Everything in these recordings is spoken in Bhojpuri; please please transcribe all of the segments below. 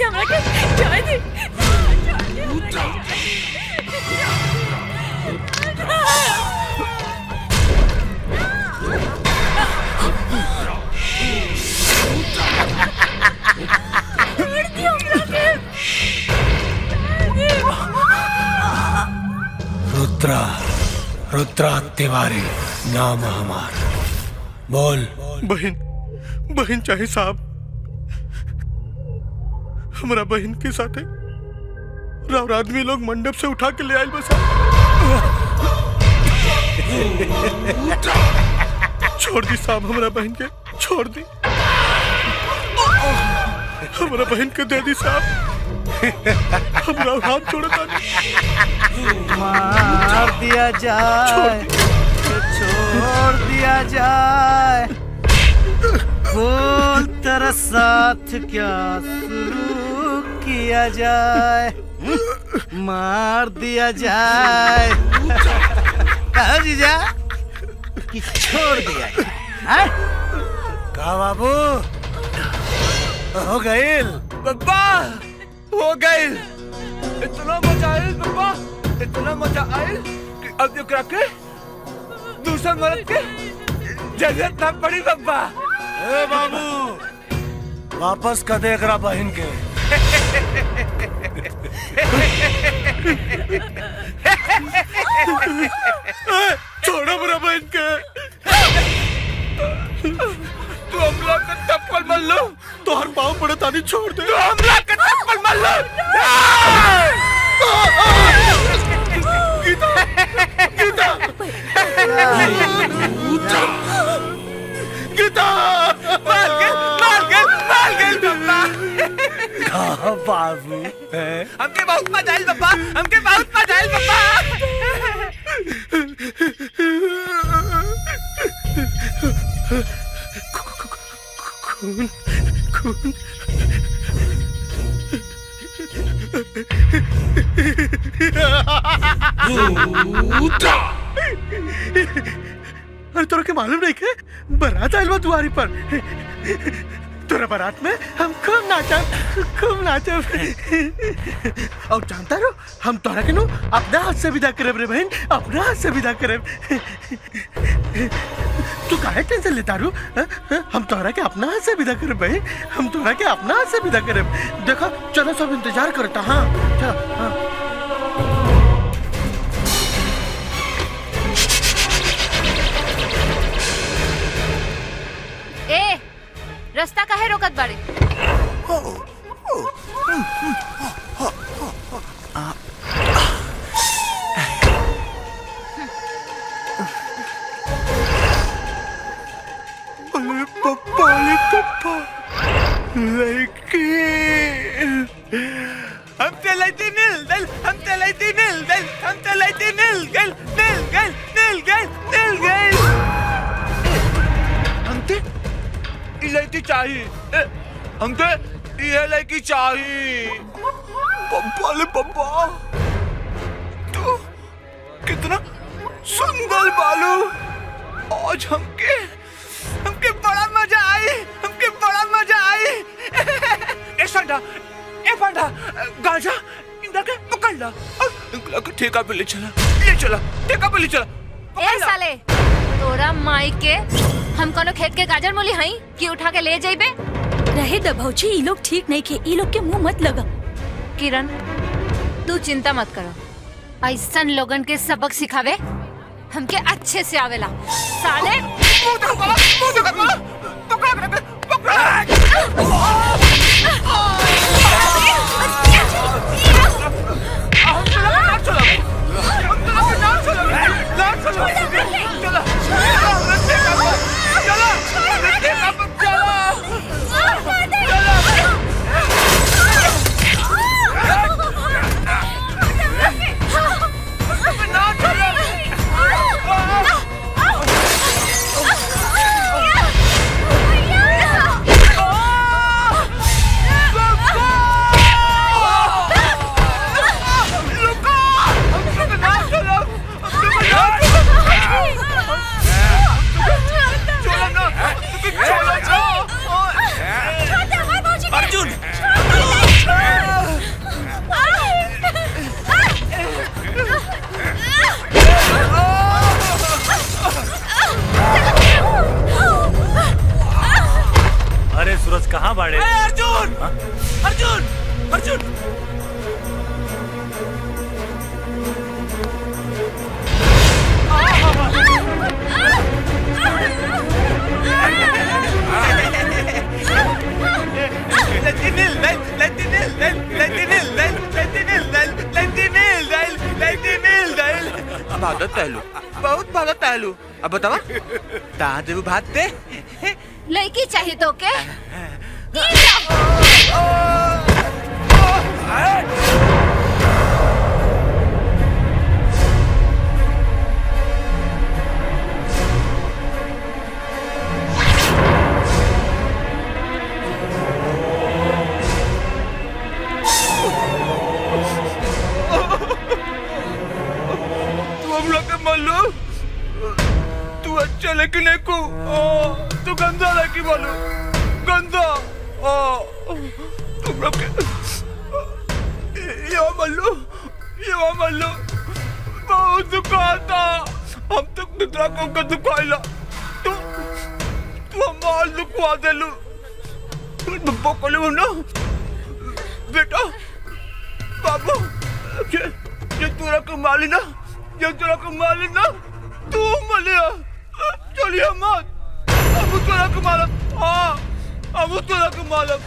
दे हमरा के, जाए दे। रुद्रा, रुद्रा तिवारी नाम हमार। बोल। बहन, बहन चाहे साहब, हमारा बहन के साथ है राव आदमी लोग मंडप से उठा के ले आए बस। छोड़ दी साहब, हमारा बहन के छोड़ दी, हमारा बहन के दे दी साहब, हमारा हाथ जोड़ा। मार दिया जाए, छोड़ दिया जाए, बोल तेरा साथ क्या शुरू किया जाए, मार दिया जाए। कहो जीजा कि छोड़ दिया जाए। का बाबू हो गईल? बब्बा हो गईल। इतना मजा आयल बब्बा, इतना मजा आयल कि अब जो के दूसरा मर्द के जरूरत ना पड़ी बब्बा। ए बाबू वापस का देख रहा बहन के। छोड़ो मेरा बहन के। तू हमला का टप्पल मर लो, तो हर पाँव पड़े तानी छोड़ दे। तू हमला का टप्पल मर लो। गीता, गीता, गीता, मार गए बब्बा। हाँ बाबू, हमके बहुत मजा आयल बब्बा, हमके बहुत मजा आयल बब्बा। खून, खून। अरे तोरा के मालूम नहीं के बारात आयल बा दुआरी पर। तोरा बारात में हम खूब नाचब, खूब नाचब। और जानता रो हम तोरा के नो अपना हाथ से विदा करब रे बहन, अपना हाथ से विदा करब। तू काहे टेंशन लेता रू? हम तोरा के अपना हाथ से विदा करब बहन, हम तोरा के अपना हाथ से विदा करब। देखो चलो सब इंतजार करता। हाँ चलो। हाँ ए रास्ता काहे रोकत बाड़े? अरे पप्पा, अरे पप्पा, लड़की। हम चलाते मिल गल, हम चलाते मिल गल, हम चलाते मिल गल, मिल गल, मिल गल, मिल गल। हमके इलायची चाहिए, हमके ये लड़की चाहिए। पप्पा ले पप्पा, तू कितना सुंदर बालू। आज हमके बड़ा मजा आई, हमके बड़ा मजा आई। ए फंडा, गांजा इनका के पकड़ ला और इनका के ठेका पे ले चला, ठेका पे ले चला। ए साले, तोरा माई के हम कोनो खेत के गाजर मूली हई कि उठा के ले जाइबे? रहे द भौजी, ई लोग ठीक नहीं के, ई लोग के मुंह मत लगा। किरण तू चिंता मत करो, ऐसन लोगन के सबक सिखावे हमके अच्छे से आवेला। साले कहाँ बाड़े? अर्जुन! अर्जुन! अर्जुन! भागत टहलू, बहुत भागत टहलू। अब बतावा कहाँ देव भागते? लड़की चाहिए तो के? तू अच्छा लेकिन एको तू गंदा लेकिन बोलो गंदा तुम लोग ये मल्लू बहुत दुखाता हम तक दूसरा को दुखाइला तू हमार दुखवा देलू बब्बो कोले ना बेटा बाबू ये तोरा को माली ना तू मलिया चलिए मत अब तोरा को मालक अब तोरा को मालक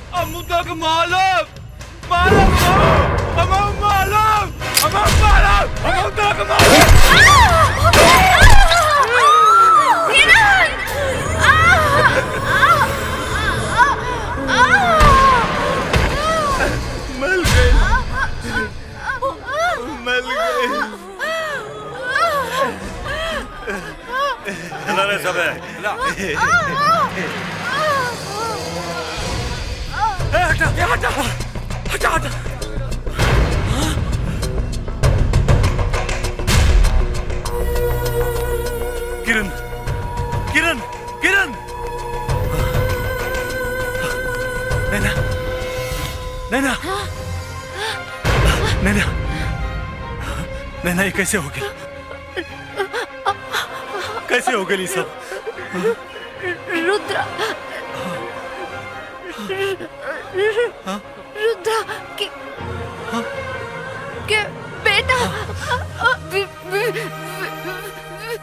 सब है हटा किरण किरण किरण नैना नैना नैना नैना ये कैसे हो गया सब रुद्रा के बेटा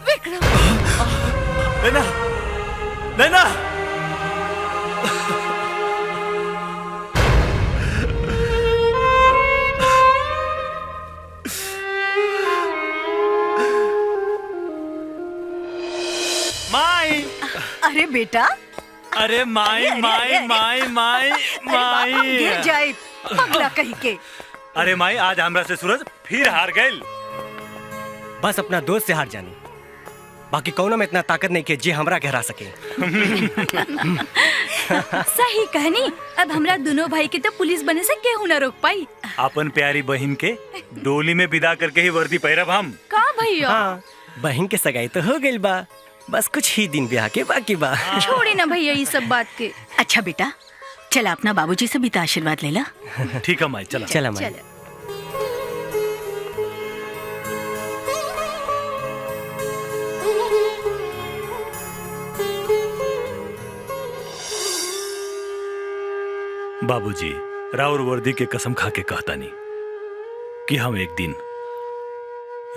विक्रम। नैना नैना अरे बेटा, अरे माई गिर जाए पगला कहीं के। अरे माई आज हमरा से सूरज फिर हार गए। बस अपना दोस्त से हार जानी, बाकी कौनो में इतना ताकत नहीं के जे हमरा के हरा सके। सही कहनी। अब हमरा दोनों भाई के तो पुलिस बने से केहू न रोक पाई। अपन प्यारी बहन के डोली में विदा करके ही वर्दी पहरब हम। का भैया? हाँ, बहन के सगाई तो हो गई बा, बस कुछ ही दिन ब्याह के बाकी बा। छोड़ी ना भैया ये सब बात के। अच्छा बेटा, चला अपना बाबूजी से भी तो आशीर्वाद ले ला। ठीक है माई, चला चला माई। बाबूजी, राउर वर्दी के कसम खा के कहता नहीं कि हम एक दिन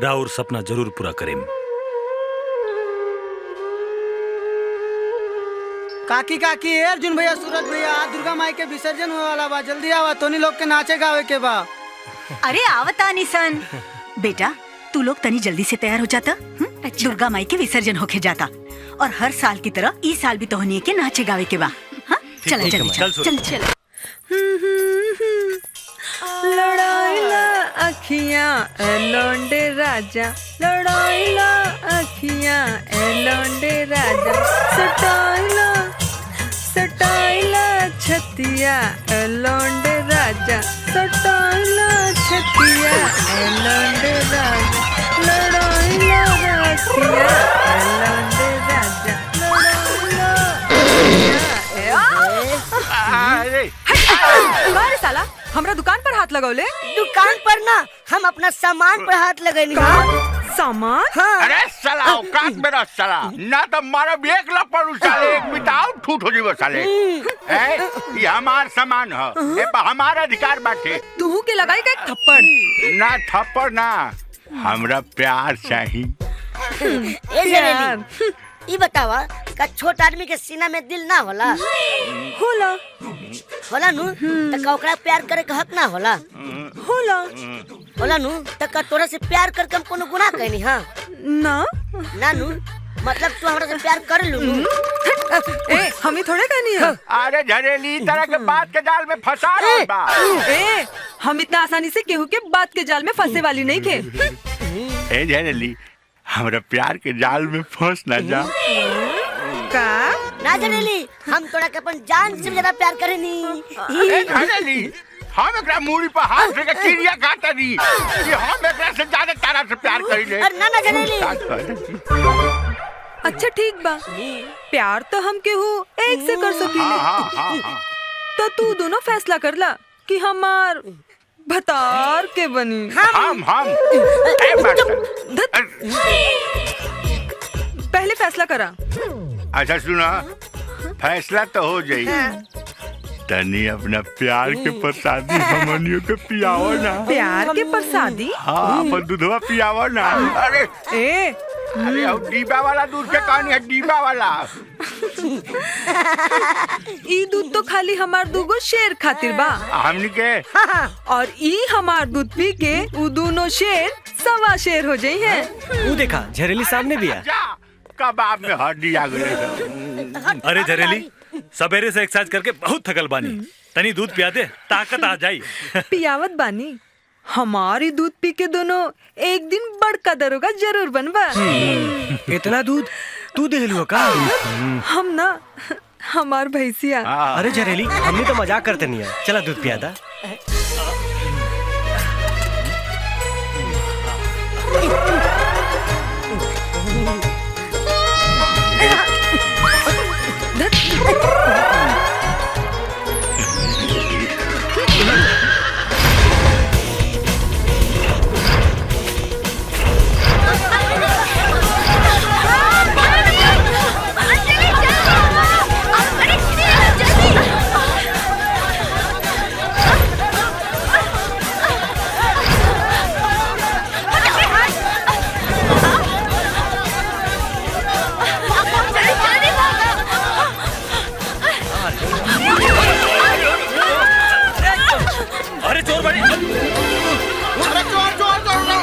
राउर सपना जरूर पूरा करें। काकी अर्जुन भैया, सूरज भैया, दुर्गा माई के विसर्जन होने वाला बा, जल्दी आवा, तोनी लोग के नाचे गावे के बा। अरे आवता निसन। बेटा तू लोग तनी जल्दी से तैयार हो जाता। अच्छा। दुर्गा माई के विसर्जन होके जाता और हर साल की तरह इस साल भी तोहनी के नाचे गावे के बा। चल चल चल चल। लड़ाईला अखियां लौंडे राजा, लड़ाईला अखियां लौंडे राजा, सटाईला छतिया लौंडे राजा, सटाईला छतिया लौंडे राजा, लड़ाईला अखियां लौंडे राजा, लड़ाईला। साला हमरा दुकान पर हाथ लगौले? दुकान पर ना, हम अपना सामान पर हाथ लगेनी। सामान अरे साला औकात मेरा साला ना तो मारा भी एक लपड़ साले एक बिताओ ठूठ हो जीवो साले ये हमार सामान है ये हमारा अधिकार बाटे तू के लगाई का एक थप्पड़ ना थप्पड़ ना हमरा प्यार चाहिए ई बतावा का छोट आदमी के सीना में दिल ना होला होला होला नु त का ओकरा प्यार करे के हक ना होला होला होला नु त का तोरा से प्यार करके हम कोनो गुनाह कैनी हां ना ना नु मतलब तू हमरा से प्यार कर लू ए हमें थोड़े कहनी है अरे झरेली तरह के बात के जाल में फंसा रहा बा ए हम इतना आसानी से केहू के बात के जाल में फंसे वाली नहीं थे ए झरेली हमरा प्यार के जाल में फंस ना जा का ना झरेली हम तोरा के अपन जान से ज्यादा प्यार करेनी ए झरेली हम एकरा मूड़ी पर हाथ से के चिड़िया काटा दी ये हम एकरा से ज्यादा तारा से प्यार करी ले अरे ना ना झरेली अच्छा ठीक बा प्यार तो हम केहू एक से कर सकीले हां तो तू दोनों फैसला कर ला कि हमार भतार के बनी हम पहले फैसला करा अच्छा सुना फैसला तो हो जाई तनी अपना प्यार के प्रसादी हमनियों के पियाओ ना प्यार के प्रसादी हाँ अपन दूधवा पियाओ ना अरे अरे अब डीबा वाला दूध के कहानी है डीबा वाला ई दूध तो खाली हमार दूगो शेर खातिर बा हमनी के और ई हमार दूध पी के उ दोनों शेर सवा शेर हो जाई है वो देखा झरेली सामने भी है कबाब में हड्डी आ गई अरे झरेली सवेरे से एक्सरसाइज करके बहुत थकल बानी तनी दूध पिया दे ताकत आ जाई पियावत बानी हमारी दूध पी के दोनों एक दिन बड़का दरोगा जरूर बनबा इतना दूध तू दे लू का हम ना हमार भैंसिया अरे झरेली हमने तो मजाक करते नहीं है चला दूध पिया था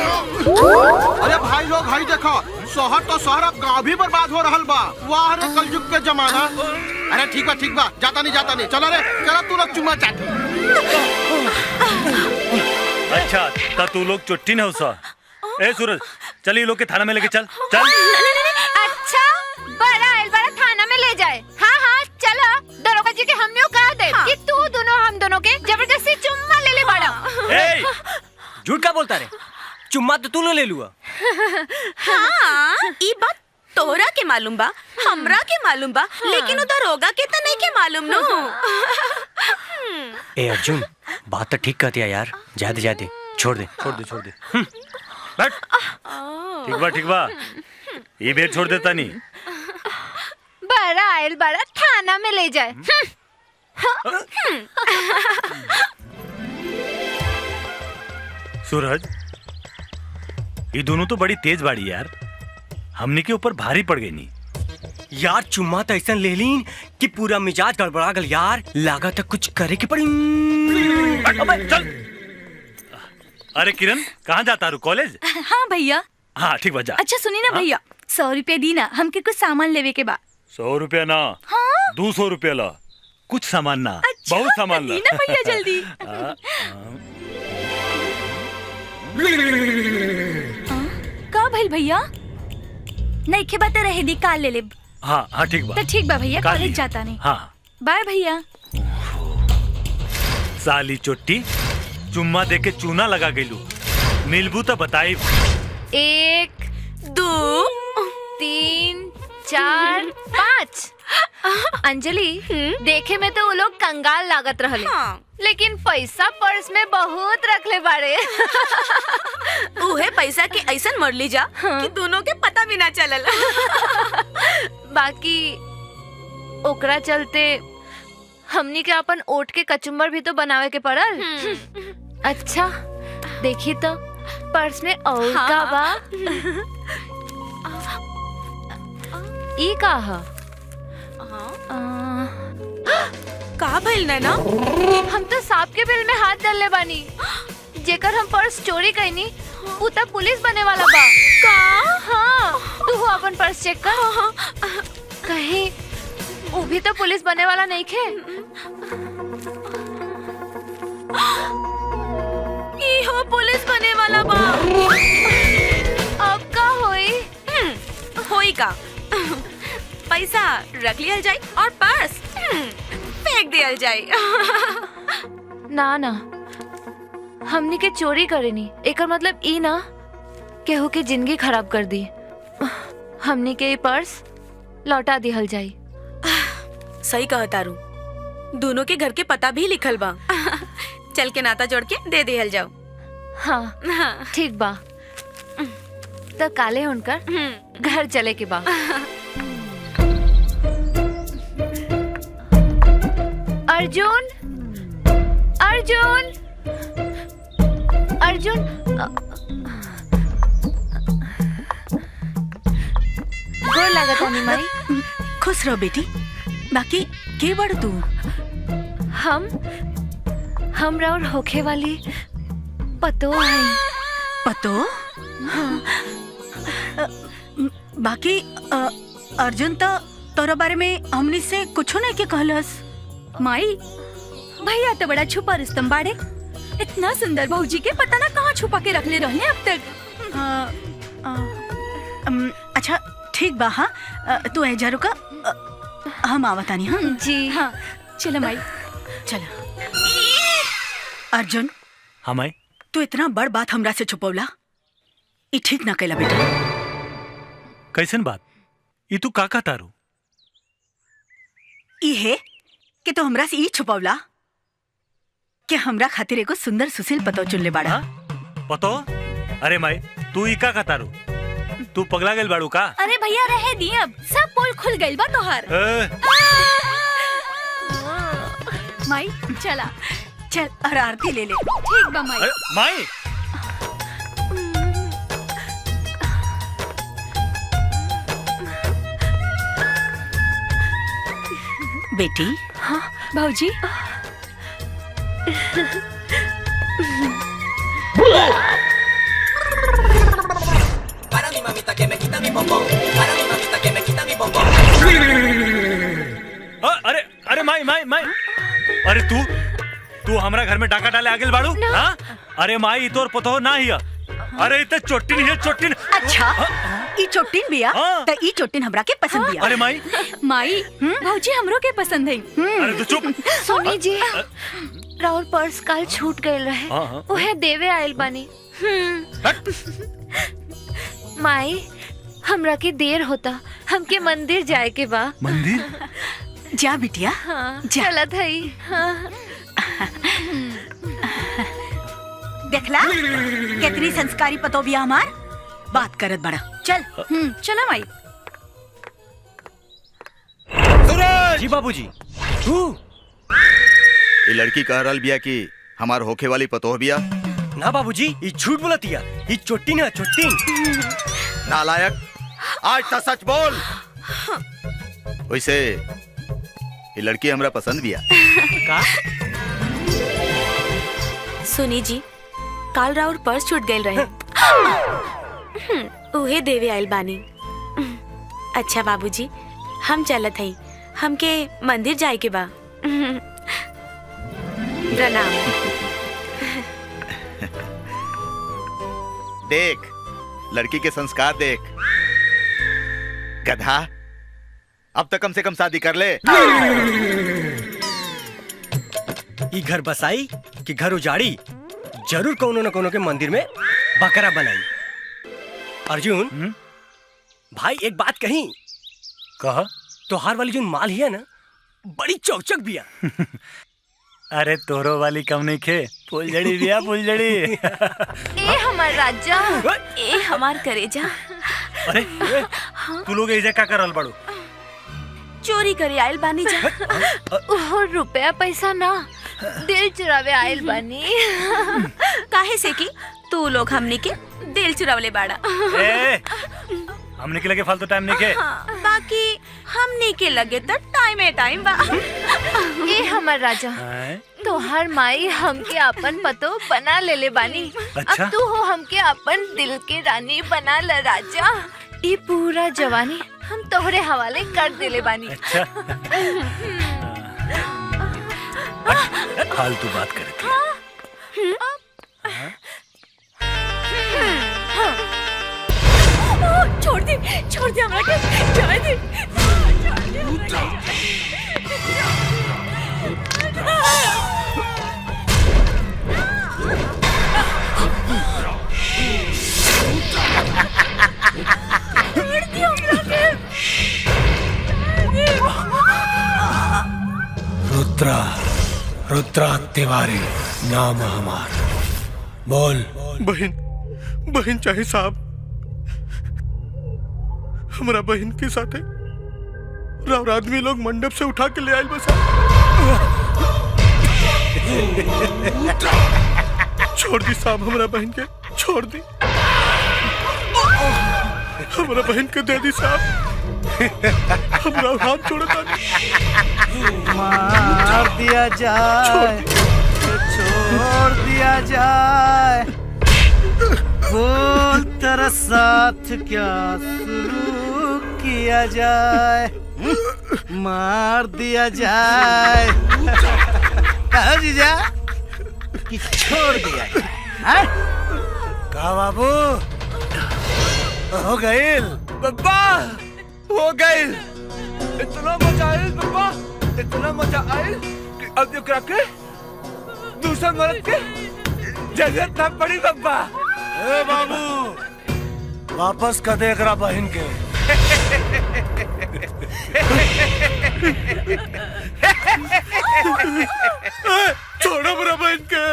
अरे भाई लोग भाई देखो शहर तो शहर अब गाँव भी बर्बाद हो रहल बा वाह रे कलयुग के जमाना अरे ठीक बा जाता नहीं चलो रे चलो तू लोग चुम्मा चाटी अच्छा तो तू लोग चुट्टी न हो ए सूरज चल ये लोग के थाना में लेके चल अच्छा बड़ा थाना में ले जाए हाँ चलो दरोगा जी के हमने कहा दे कि तू दोनों हम दोनों के जबरदस्ती चुम्मा ले बड़ा झूठ का बोलता रे चुम्मा तो तू ले लुआ हाँ ई बात तोहरा के मालूम बा हमरा के मालूम बा लेकिन उधर होगा के तो नहीं के मालूम नो ए अर्जुन बात तो ठीक कहती है यार जाते छोड़ दे बैठ ठीक बा ये बेर छोड़ देता नहीं बड़ा थाना में ले जाए सूरज ये दोनों तो बड़ी तेज बाड़ी यार हमने के ऊपर भारी पड़ गई नहीं यार चुम्मा तो ऐसा ले लीन कि पूरा मिजाज गड़बड़ा गल यार लगा तो कुछ करे की पड़ी चल अरे किरण कहाँ जाता रू कॉलेज हाँ भैया हाँ ठीक बा जा अच्छा सुनी ना भैया 100 रुपया दी ना हमके कुछ सामान लेवे के बा 100 रुपया ना हाँ? 200 रुपया ला कुछ सामान ना अच्छा, बहुत सामान ला दी ना भैया जल्दी का भइल भैया नहीं के बात रहे दी काल ले ले हाँ ठीक बा तो ठीक बा भैया काल कॉलेज ली। जाता नहीं हाँ बाय भैया साली चुम्मा दे के चूना लगा गेलू मिलबू तो बताई 1 2 3 4 5 अंजलि, देखे में तो वो लोग कंगाल लागत रहले, लेकिन पैसा पर्स में बहुत रखले बाड़े। उहे पैसा के ऐसा मर ली जा कि दोनों के पता भी ना चलल। बाकी ओकरा चलते हमनी के अपन ओट के कचुम्बर भी तो बनावे के पड़ल। अच्छा देखी तो पर्स में और का बा? ई का ह? का भइल नैना? हम तो सांप के बिल में हाथ डालले बानी। जेकर हम पर्स चोरी कईनी उ त पुलिस बने वाला बा। का? हाँ, तू अपन पर्स चेक कर। कहीं वो भी तो पुलिस बने वाला नहीं खे। ई हो पुलिस बने वाला बा। अब का होई? होई का? पैसा रख लिया जाए और पर्स फेंक दिया जाए। ना ना, हमनी के चोरी करेनी एकर मतलब ई ना केहू के जिंदगी खराब कर दी। हमनी के पर्स लौटा दिहल जाई। सही कहा तारू, दोनों के घर के पता भी लिखल बा। चल के नाता जोड़ के दे दिहल जाओ। हाँ ठीक बा, तो काले उनकर घर चले के बा। अर्जुन, अर्जुन, अर्जुन, गोर लागत है माई। खुश रहो बेटी। बाकी के बड़ तू? हम राउर होखे वाली पतो है। पतो? बाकी अर्जुन तो तोरा बारे में हमनी से कुछ नहीं के कहलस। माई, भैया तो बड़ा छुपा रुस्तम बाड़े। इतना सुंदर भौजी के पता ना कहाँ छुपा के रखले रहने अब तक। अच्छा ठीक बा। हाँ तू ऐजा रुका, हम आवतानी। हाँ जी हाँ चलो माई चलो। अर्जुन, हाँ माई, तू इतना बड़ बात हमरा से छुपौला, ई ठीक ना कैला बेटा। कैसन बात? ई तू का तारू? ई है कि तू हमरा से ई छुपौला कि हमरा खातिर एगो सुंदर सुशील पतो चुन ले बाड़ा। पतो? अरे माई, तू ई का तारू? तू पगला गेल बाड़ू का? अरे भैया रहे दी, अब सब पोल खुल गइल बा तोहार। माई चला चल और आरती ले ले। ठीक बा माई। अरे माई, बेटी। हाँ भौजी। अरे अरे माई माई माई, अरे तू हमरा घर में डाका डाले आगे बाड़ू? हाँ? अरे माई, तोर पतो ना हिया। अरे इते चोटिन है, चोटिन। अच्छा ई चोटिन बिया? त ई चोटिन हमरा के पसंद बिया। अरे माई, माई भौजी हमरो के पसंद है। अरे तू चुप। सुनी जी, राउर पर्स काल छूट गए रहे, उहे देवे आयल बानी। माई, हमरा के देर होता, हमके मंदिर जाए के बा। मंदिर? जा बिटिया। हाँ, जा। चलत हई। हाँ। देखला कितनी संस्कारी पतो बिया हमार, बात करत बड़ा। चल चला माई। जी बाबूजी। तू ये लड़की कह रहल बिया कि हमार होखे वाली पतोह बिया। ना बाबूजी, ये झूठ बोलतिया। ये चोटिन है, चोटिन। नालायक, आज तो सच बोल। वैसे ये लड़की हमरा पसंद बिया। का? सुनी जी, काल राउर पर्स छूट गए रहे। उहे देवे आयल बानी। अच्छा बाबूजी, हम चलत हई, हमके मंदिर जाए के बा। प्रणाम। देख, लड़की के संस्कार देख। गधा, अब तक कम से कम शादी कर ले। ई घर बसाई कि घर उजाड़ी, जरूर कोनो न कोनो के मंदिर में बकरा बनाई। अर्जुन भाई, एक बात कही। कहा? तोहार वाली जो माल ही है ना बड़ी चौचक बिया। अरे तोरो वाली कम नहीं खे, फुलझड़ी बिया फुलझड़ी। ए हमार राजा, ए हमार करेजा। अरे तू लोग ऐसे क्या कर रहल बाड़ू? चोरी करे आयल बानी जा। ओह रुपया पैसा ना, दिल चुरावे आयल बानी। काहे से कि तू लोग हमनी के दिल चुरावले बाड़ा। ए, हमने के लगे फालतू टाइम नहीं के। बाकी हमनी के लगे तो टाइम बा। ए हमार राजा, तो हर माई हमके अपन पतो बना ले बानी। अच्छा? अब तू हो हमके अपन दिल के रानी बना ल राजा। ये पूरा जवानी हम तोहरे हवाले कर देले बानी। अच्छा फालतू बात करे थी। छोड़ दे हमरा के, जाए दे। रुद्रा तिवारी नाम हमार। बोल। बहन चाहे साहब, हमारा बहन के साथ है राव आदमी लोग मंडप से उठा के ले आए बस। छोड़ दी साहब, हमारा बहन के छोड़ दी, हमारा बहन के दे दी साहब। हमारा हाथ छोड़ता मार दिया जाए, छोड़ दिया जाए, बोल तेरा साथ क्या शुरू किया जाए, मार दिया जाए। कहो जीजा कि छोड़ दिया जाए। का बाबू हो गईल? बब्बा हो गईल। इतना मजा आयल बब्बा, इतना मजा आयल कि अब जो के दूसरा मर्द के जरूरत ना पड़ी बब्बा। ए बाबू वापस का देख रहा बहन के। छोड़ो मेरा बहन के।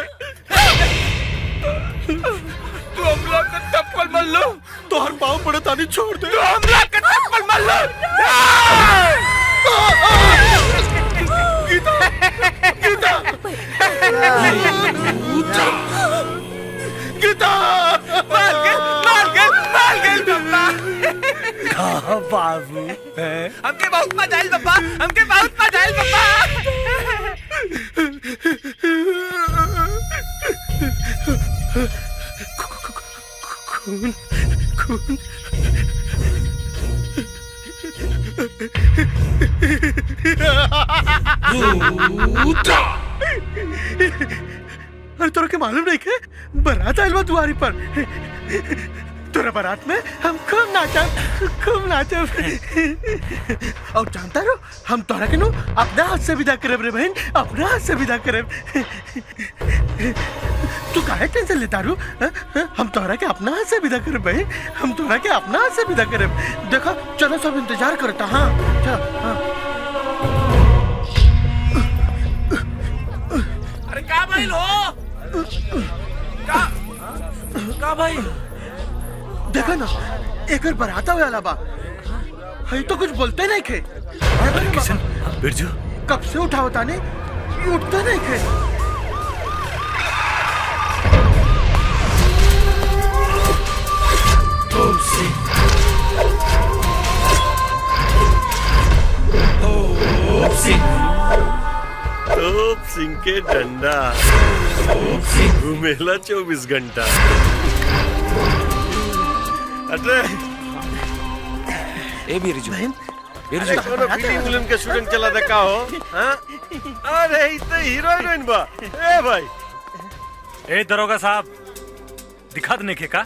तू हमला का चप्पल मल लो, तो हर पाँव पड़े तानी छोड़ दे। तू हमला का चप्पल मल लो। गीता, गीता, गीता, मार गए बब्बा। कहा बाबू हमके बहुत मजा आयल बब्बा, हमके बहुत मजा आयल बब्बा। खून, खून। अरे तोरा के मालूम नहीं के बारात आयल बा दुआरी पर। तोरा बारात में हम खूब नाचब। और जानता रो हम तोरा के नु अपना हाथ से विदा करब रे बहन, अपना हाथ से विदा करब। तू काहे टेंशन लेता रू? हम तोरा के अपना हाथ से विदा करब बहन, हम तोरा के अपना हाथ से विदा करब। देखो चलो सब इंतजार करता। हाँ चलो। हाँ अरे का भाई लो का भाई देखा ना एक बारात वाला बा है तो कुछ बोलते नहीं खे। किशन बिरजू कब से उठाओ ताने उठते नहीं खे। तोप सिंह के डंडा घूमेला 24 घंटा। अरे ए बिरजू अरे कोनो फिल्म के शूटिंग चला देखा हो? हाँ? अरे इतना हीरो हीरोइन बा। ए भाई ए दरोगा साहब दिखा दने के का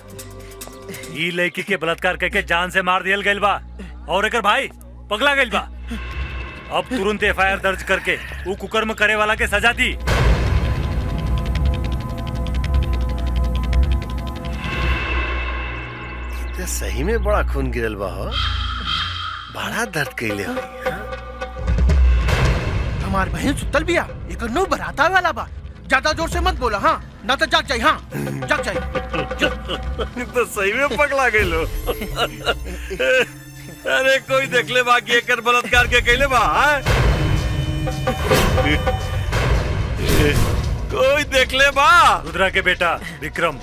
ई लड़की के बलात्कार करके जान से मार दियल गइल बा और एकर भाई पगला गइल बा। अब तुरंत एफआईआर दर्ज करके वो कुकर्म करे वाला के सजा दी। सही में बड़ा खून गिरल बा हो। बड़ा दर्द कैले हुई। हमार बहन सुतल बिया एक नो बराता वाला बा। ज्यादा जोर से मत बोला हाँ, ना तो जाग जाई। हाँ जाग जाई। तो सही में पगला गई लो। अरे कोई देख ले बाकी एकर बलात्कार के कैले बा। कोई देख ले बा। रुद्रा के बेटा विक्रम।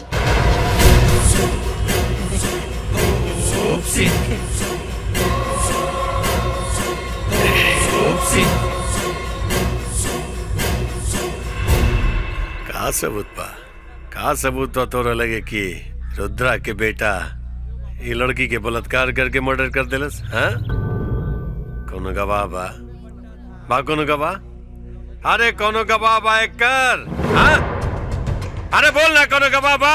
का सबूत बा? का सबूत तो तोरा लगे कि रुद्रा के बेटा ये लड़की के बलात्कार करके मर्डर कर देलस? हाँ? कोनो गवाह बा? कोनो गवाह? अरे कोनो गवाह बा कर? हाँ? अरे बोल ना कोनो गवाह बा?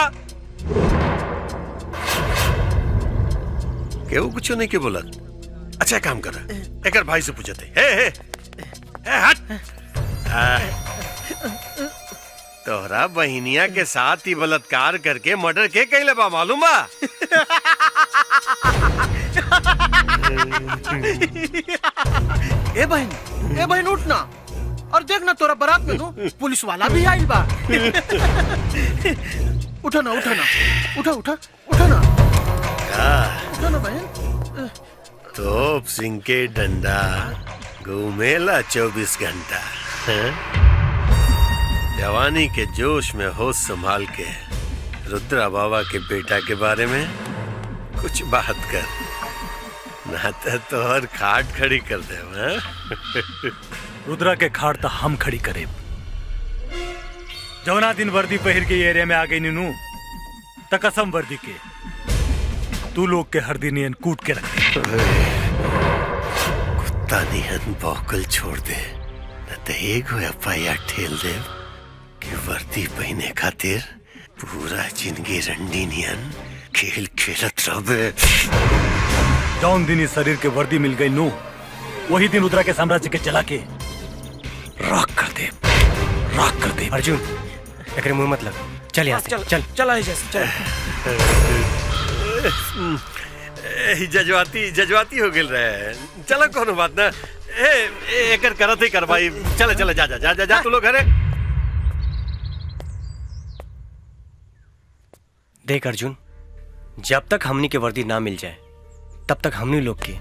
केहू कुछ नहीं के बोलत। अच्छा काम कर, एकर भाई से पूछते। हे हट। तोहरा बहिनिया के साथ ही बलात्कार करके मर्डर के कैले बा मालूम बा? ए बहन उठ ना और देख ना तोरा बारात में तो पुलिस वाला भी आइल बा। उठा ना उठा ना बहन। तोप सिंह के डंडा घूमेला 24 घंटा। जवानी के जोश में होश संभाल के रुद्रा बाबा के बेटा के बारे में कुछ बात कर, ना तो हर खाट खड़ी कर दे। रुद्रा के खाट तो हम खड़ी करे। जवना दिन वर्दी पहिर के एरिया में आ गई नीनू त कसम वर्दी के तू लोग के हर दिन नियन कूट के रख। कुत्ता नियन बौकल छोड़ दे, न तो एगो एफआईआर ठेल दे कि वर्दी पहने खातिर पूरा जिंदगी रंडी नियन खेल खेलत रहे। जौन दिन इस शरीर के वर्दी मिल गई नू वही दिन रुद्रा के साम्राज्य के जला के राख कर दे। अर्जुन एकरे मुंह मत लग, चल यहाँ से चल। चला चल। जजवाती हो गेल रहे। चलो कोनो बात ना। एकर करत ही कर भाई। चले जा तू लोग घरे। देख अर्जुन, जब तक हमनी के वर्दी ना मिल जाए तब तक हमनी लोग के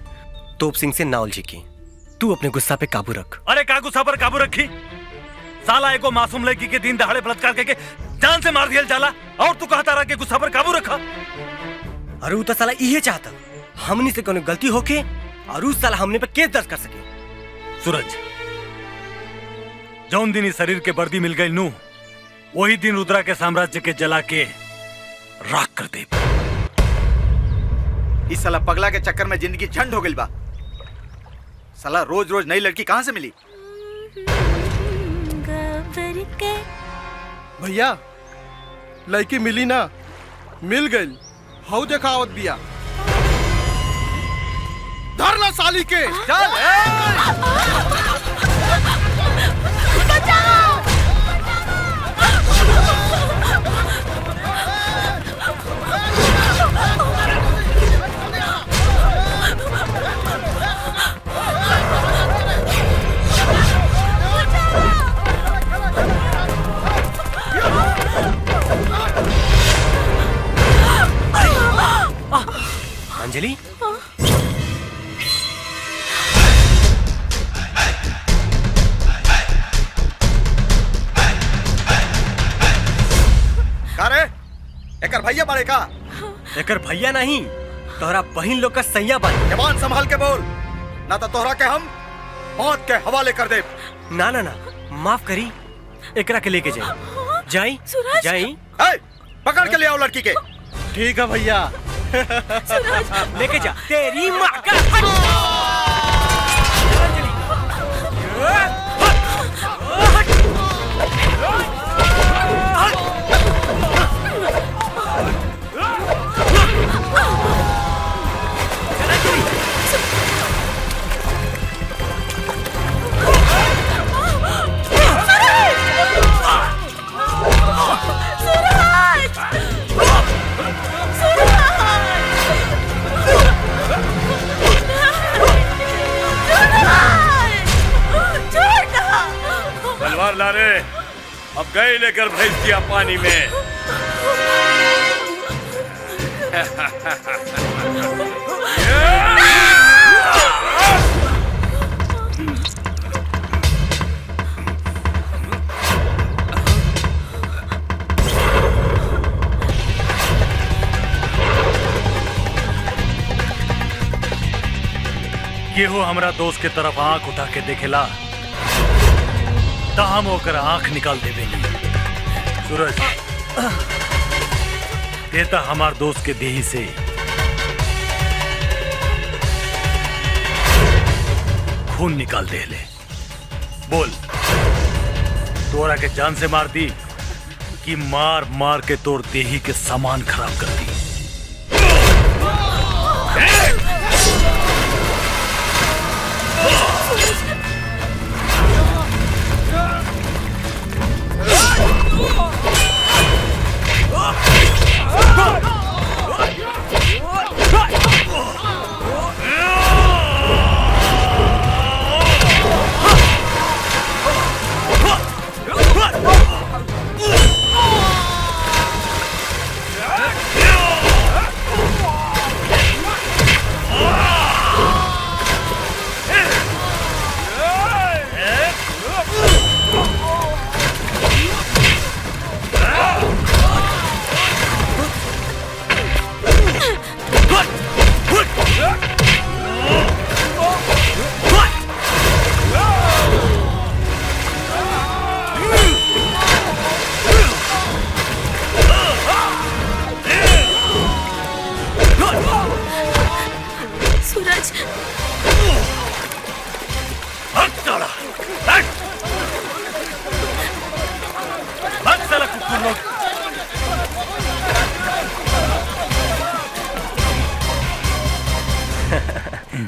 तोप सिंह से ना उलझी की। तू अपने गुस्सा पे काबू रख। अरे का गुस्सा पर काबू रखी? साला एको मासूम लड़की के दिन दहाड़े बलात्कार करके जान से मार दिया जाला और तू कहता रहा कि गुस्सा पर काबू रखा। अरे वो तो साला इहे चाहता हमनी से कोनो गलती होके और उस साला हमने पे केस दर्ज कर सके। सूरज, जौन दिन इस शरीर के वर्दी मिल गई नू वही दिन रुद्रा के साम्राज्य के जला के राख कर दे। इस साला पगला के चक्कर में जिंदगी झंड हो गई बा। साला रोज रोज नई लड़की कहाँ से मिली? भैया लड़की मिली ना, मिल गई। हाउ देखा आवत बिया। धर ला साली के। अंजलि, का रे? एकर भैया बारे का? एकर भैया नहीं, तोहरा बहिन लोग का सैया बन। जबान संभाल के बोल, ना तो तोहरा के हम मौत के हवाले कर दे। ना ना ना, माफ करी, एकरा के लेके जाई जाई। पकड़ के ले आओ लड़की के। ठीक है भैया। लेके जा तेरी माँ का। गए लेकर भैंसिया पानी में। केहू हमरा दोस्त के तरफ आंख उठा के देखेला तो हम होकर आंख निकाल देवेली। सूरज देता हमार दोस्त के देही से खून निकाल दे ले। बोल, तोरा के जान से मार दी कि मार मार के तोड़ देही के सामान खराब कर दी।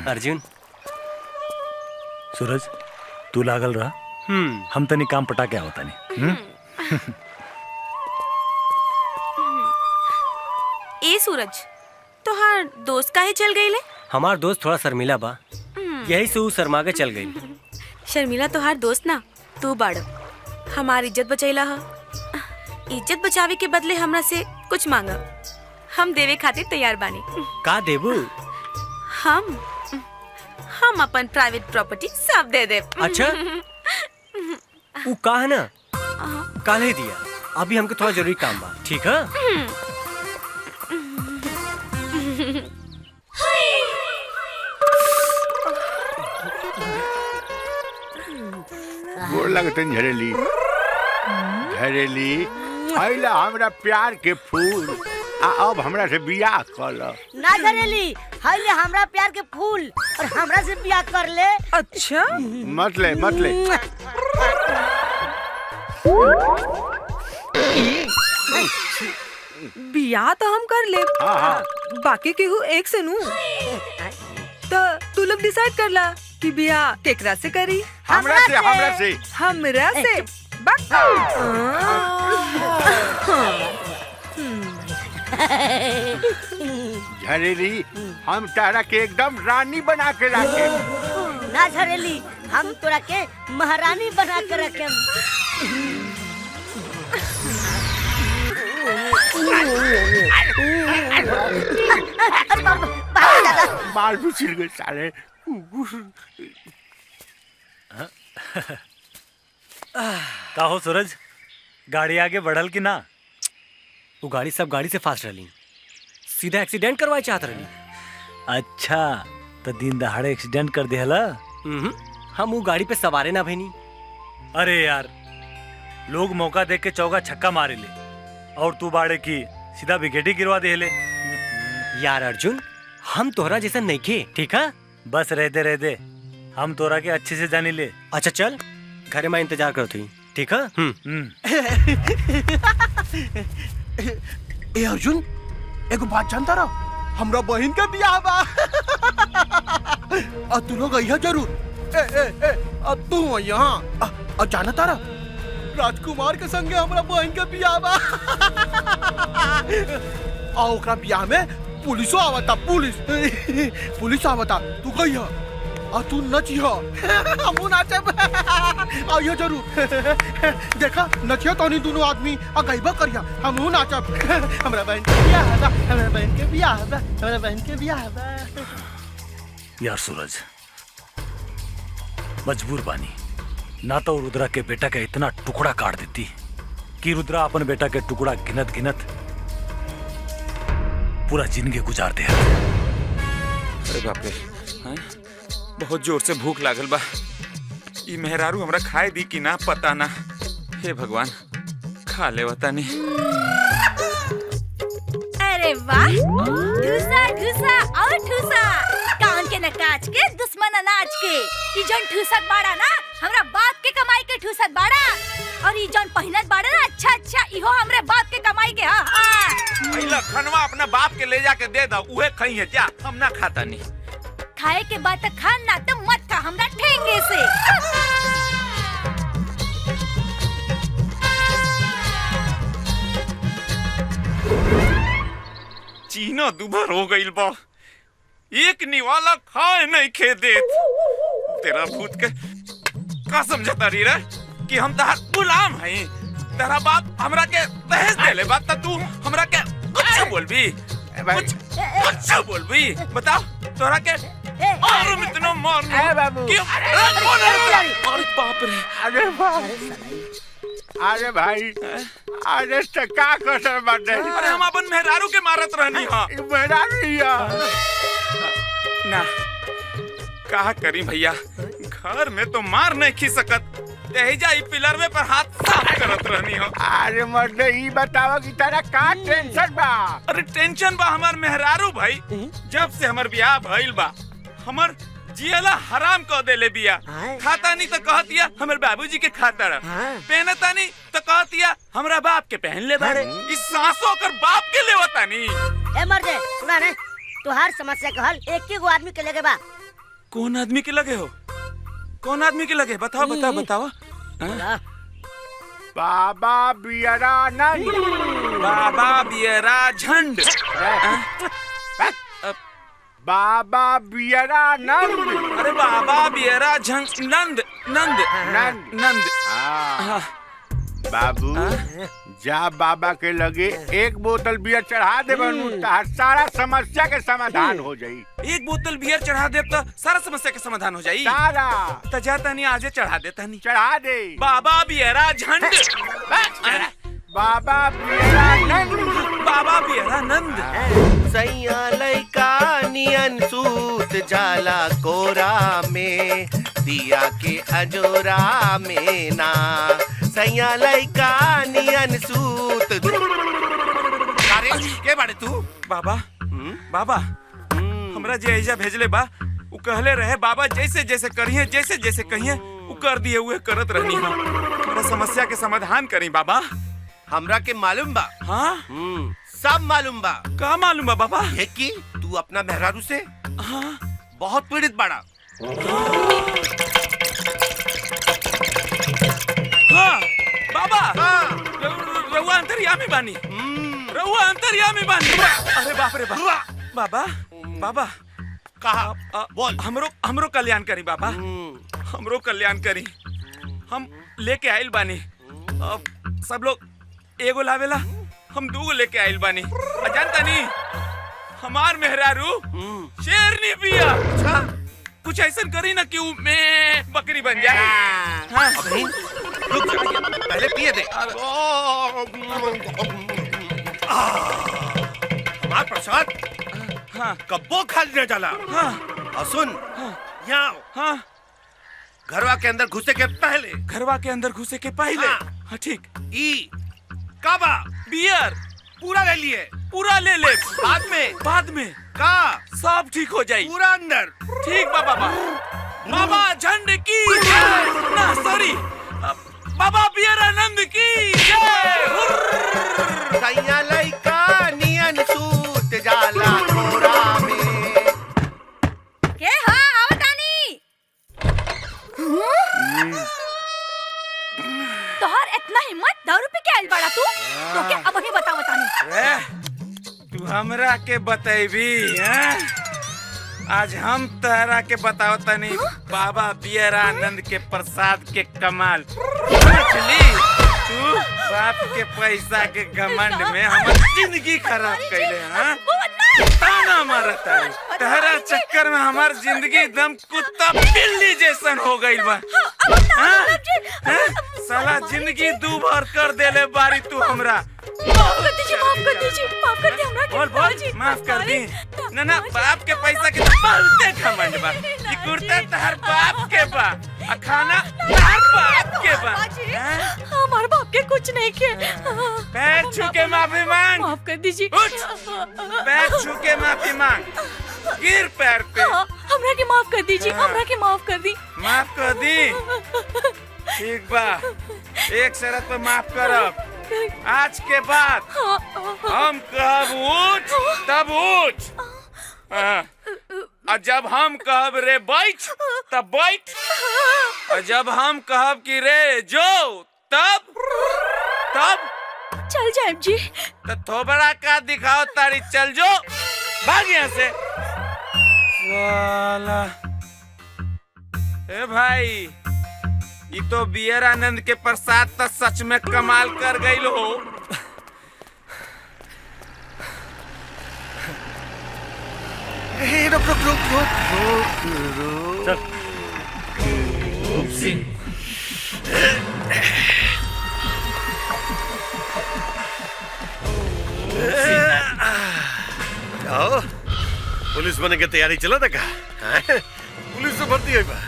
अर्जुन, सूरज तू लागल रहा, हम तनी काम पटा के आवता नहीं। ए सूरज, तोहार दोस्त काहे चल गई ले? हमार दोस्त थोड़ा शर्मिला बा, यही से ऊ शर्मा के चल गई। शर्मिला तोहार दोस्त ना, तू बाड़। हमारी इज्जत बचैला हा। इज्जत बचावे के बदले हमरा से कुछ मांगा, हम देवे खातिर तैयार बानी। का देबू? हम अपन प्राइवेट प्रॉपर्टी सब दे दे। अच्छा, ऊ का है ना, काल ही दिया। अभी हमको थोड़ा जरूरी काम बा, ठीक है? गोर लगते झरेली। झरेली, आइला हमरा प्यार के फूल। अब हमरा से बियाह कर लो। ना झरेली, हाइले हमरा प्यार के फूल और हमरा से बियाह कर ले। अच्छा, मत ले मत ले। बियाह तो हम कर ले। हाँ हाँ। बाकी केहू एक से नू। तो तू लोग डिसाइड कर ला कि बियाह केकरा से करी। हमरा से हमरा से हमरा से झरेली, हम तारा के एकदम रानी बना के रखे। ना झरेली, हम तोरा के महारानी बना के रखे। बाल भी छिल गए सारे। का हो सूरज, गाड़ी आगे बढ़ल कि ना? वो गाड़ी सब गाड़ी से फास्ट रही, सीधा एक्सीडेंट करवाए चाहत रही। अच्छा, तो दिन दहाड़े एक्सीडेंट कर दिया? हम वो गाड़ी पे सवारे ना भैनी। अरे यार, लोग मौका देख के चौका छक्का मारे ले, और तू बाड़े की सीधा विकेट ही गिरवा दे ले। यार अर्जुन, हम तोहरा जैसा नहीं खे, ठीक है? बस रह दे, हम तोरा के अच्छे से जानी ले। अच्छा चल, घरे में इंतजार करती हूँ, ठीक है? ए अर्जुन, एगो बात जानता रहा, हमरा बहन का बियाह बा। और तू लोग अइहा जरूर। अब तू यहाँ और जाना तारा, राजकुमार के संगे हमरा बहन का बियाह बा। और ओकरा बियाह में पुलिसो आवता, पुलिस आवता। तू कहिया और तू नचियो हमू नाचब आइयो जरूर देखा नचियो तो नहीं दोनों आदमी और गईबा करिया हमू नाचब हमरा बहन के बियाह बा हमरा बहन के बियाह बा हमरा बहन के बियाह बा यार सूरज, मजबूर बानी, ना तो रुद्रा के बेटा का इतना टुकड़ा काट देती कि रुद्रा अपन बेटा के टुकड़ा गिनत गिनत पूरा जिंदगी गुजार दे। अरे बाप रे, हाँ? बहुत जोर से भूख लागल बा। ई मेहरारू हमरा खाए दी कि ना पता ना। हे भगवान, खा ले वता नहीं। अरे वाह, ठूसा ठूसा और ठूसा, कान के नकाच के दुश्मन अनाज के। ई जौन ठूसत बाड़ा ना, हमरा बाप के कमाई के ठूसत बाड़ा, और ई जौन पहिनत बाड़ा ना, अच्छा अच्छा इहो हमरे बाप के कमाई के। हाँ पहिला खनवा अपना बाप के ले जाके दे दो, उहे खई है क्या? हम ना खाता नहीं। खाए के बाद तक खान ना तो मत खा हमरा ठेंगे से। चीना दुभर हो गई बा, एक निवाला खाए नहीं खे देत। तेरा भूत के का समझता रही रे कि हम तहार गुलाम हैं? तेरा बाप हमरा के दहेज देले बात त तू हमरा के कुछ बोलबी? कुछ बोलबी? बताओ तोरा के और हम इतना मारना कि अरे बाप रे। अरे भाई अरे का कसर बाटे। अरे हम अपन मेहरारू के मारत रहनी। हां मेहरारू ना का करी भैया, घर में तो मार नहीं खी सकत, तेजा ई पिलर में पर हाथ साफ करत रहनी हो। अरे मर्द ई बतावा कि तेरा का टेंशन बा? अरे टेंशन बा हमार मेहरारू भाई, जब से हमार ब्याह भइल बा हमर जियला हराम कर देले बिया। खाता नहीं तो कहतिया हमर बाबूजी के खाता रह, पहनता नहीं तो कहतिया हमरा बाप के पहन ले बारे। इस सांसों कर बाप के लेवता नहीं। ए मर्दे सुना ने, तोहार समस्या का हल एक ही गो आदमी के लगे बा। कौन आदमी के लगे हो? कौन आदमी के लगे? बताओ बताओ बताओ। बाबा बियरा नंद। बाबा बियरा झंड। बाबा बियरा नंद। अरे बाबा बियरा झंड नंद नंद नंद नंद। बाबू जा बाबा के लगे एक बोतल बियर चढ़ा दे बनू, सारा समस्या के समाधान हो जाई। एक बोतल बियर चढ़ा दे तो सारा समस्या के समाधान हो जाई। सारा तो जाता नहीं, आजे चढ़ा देता नहीं। चढ़ा दे। बाबा बियरा झंड। बाबा बियरा नंद। बाबा बियरा नंद। सैया लइका नियन सूत जाला कोरा में, दिया के अजोरा में ना। सैया लइका नियन सूत। अरे के बाड़े तू? बाबा बाबा हमरा जे ऐजा भेजले बा, उ कहले रहे बाबा जैसे जैसे करिए, जैसे जैसे कहिए उ कर दिए, उहे करत रहनी। हमरा समस्या के समाधान करी बाबा। हमरा के मालूम बा। हाँ सब मालूम बा। का मालूम बा बाबा? है कि तू अपना मेहरारू से हाँ बहुत पीड़ित बाड़ा। हाँ बाबा, रहुआ अंतर्यामी बानी। रहुआ अंतर्यामी बानी। अरे बाप रे बाप। बाबा बाबा कहा बोल। हमरो कल्याण करी बाबा, हमरो कल्याण करी। हम लेके आइल बानी। अब सब लोग एगो लावेला, हम दूगो लेके आइल बानी। जानता नहीं हमार मेहरारू शेरनी बिया। अच्छा कुछ ऐसा करी ना कि मैं बकरी बन जाए। हाँ रुक जा, पहले पिए दे। हमार प्रसाद हाँ कब्बो खा ले जाला। हाँ और सुन, यहाँ हाँ घरवा के अंदर घुसे के पहले। घरवा के अंदर घुसे के पहले। हाँ ठीक। ई काबा बियर पूरा ले लिए। पूरा ले ले। बाद में का सब ठीक हो जाए। पूरा अंदर ठीक बा बाबा। बाबा झंड की जय। ना सॉरी, बाबा बियरानंद की जय। सैया लइका नियन सूत जाला कोरा में। के हा आवतानी? तोहर इतना हिम्मत, दारू पी के आइल बाड़ा तू? तो के अब ही बताओ बतानी। तू हमरा के बतैबी हैं? आज हम तहरा के बताओ तनी बाबा बियरानंद के प्रसाद के कमाल। समझली? तू बाप के पैसा के घमंड में हमार जिंदगी खराब कैले। हाँ, ताना मारत है। तहरा चक्कर में हमार जिंदगी एकदम कुत्ता बिल्ली जैसन हो गई बा। हाँ? हाँ? साला जिंदगी दू भर कर देले बारी तू हमरा। माफ कर दीजिए, माफ कर दीजिए, माफ कर दिया हमरा। बोल बोल, माफ कर दी। ना ना, बाप के पैसा के तो बहुते घमंड बा। ये कुर्ता तहर बाप के बा, आ खाना तहर बाप के बा। हमारे बाप के कुछ नहीं किए। पैर छू के माफी मांग। माफ कर दीजिए। उठ, पैर छू के माफी मांग। गिर पैर पे। हमरा के माफ कर दीजिए, हमरा के माफ कर दी। माफ कर दी? ठीक बा, एक शर्त पे माफ करब। आज के बाद हम कहब उठ तब उठ, और जब हम कहब रे बैठ तब बैठ, और जब हम कहब कि रे जो तब चल जाए जी। तो थोबड़ा का दिखाओ तारी, चल जो, भाग यहाँ से। वाला ए भाई, ये तो बियरानंद के प्रसाद तो सच में कमाल कर गई हो। रुक रुक रुक रुक रुक चल। आओ, पुलिस बने के तैयारी चला था का? पुलिस से भर्ती हुई बा।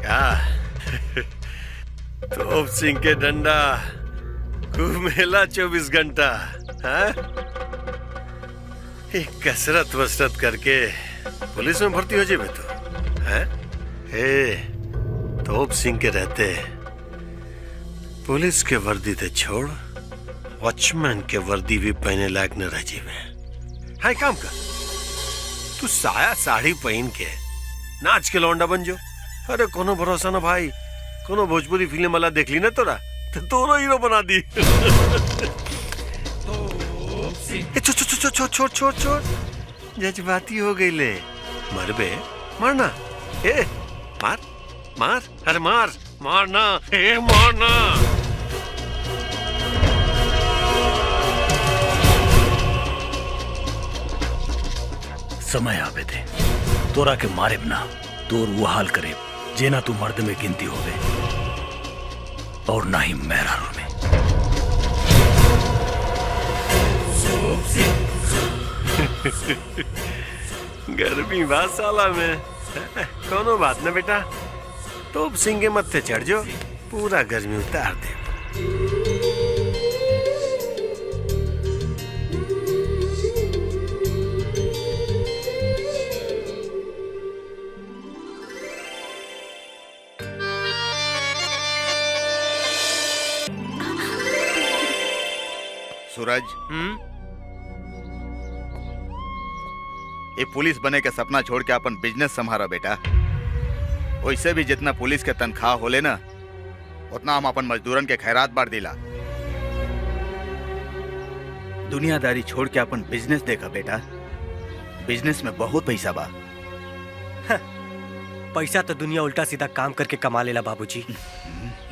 क्या तोप सिंह के डंडा घूमेला 24 घंटा। एक कसरत वसरत करके पुलिस में भर्ती हो जाए तो हैं? तोप सिंह के रहते पुलिस के वर्दी ते छोड़ वॉचमैन के वर्दी भी पहने लायक न रह जीवे। हाय काम कर, तू साया साड़ी पहन के नाच के लौंडा बन जो। अरे कोनो भरोसा ना भाई, कोनो भोजपुरी फिल्म वाला देख ली ना तोरा तो दोनों हीरो बना दी। छोड़ छोड़ छोड़, जज्बाती हो गई ले। मर बे, मारना। मार मार, अरे मार, मारना, मारना। समय आवे थे तोरा के मारे ना, तोर वो हाल करे जेना तू मर्द में गिनती होवे और ना ही मेहरारू में। गर्मी बात साला में कोनो बात ना बेटा, तोप सिंह के मत्थे चढ़ जो, पूरा गर्मी उतार दे। सूरज, ये पुलिस बने के सपना छोड़ के अपन बिजनेस संभारा बेटा। वैसे भी जितना पुलिस के तनख्वाह होले ना, उतना हम अपन मजदूरन के खैरात बांट दिला। दुनियादारी छोड़ के अपन बिजनेस देखा बेटा, बिजनेस में बहुत पैसा बा। पैसा तो दुनिया उल्टा सीधा काम करके कमा लेला बाबूजी,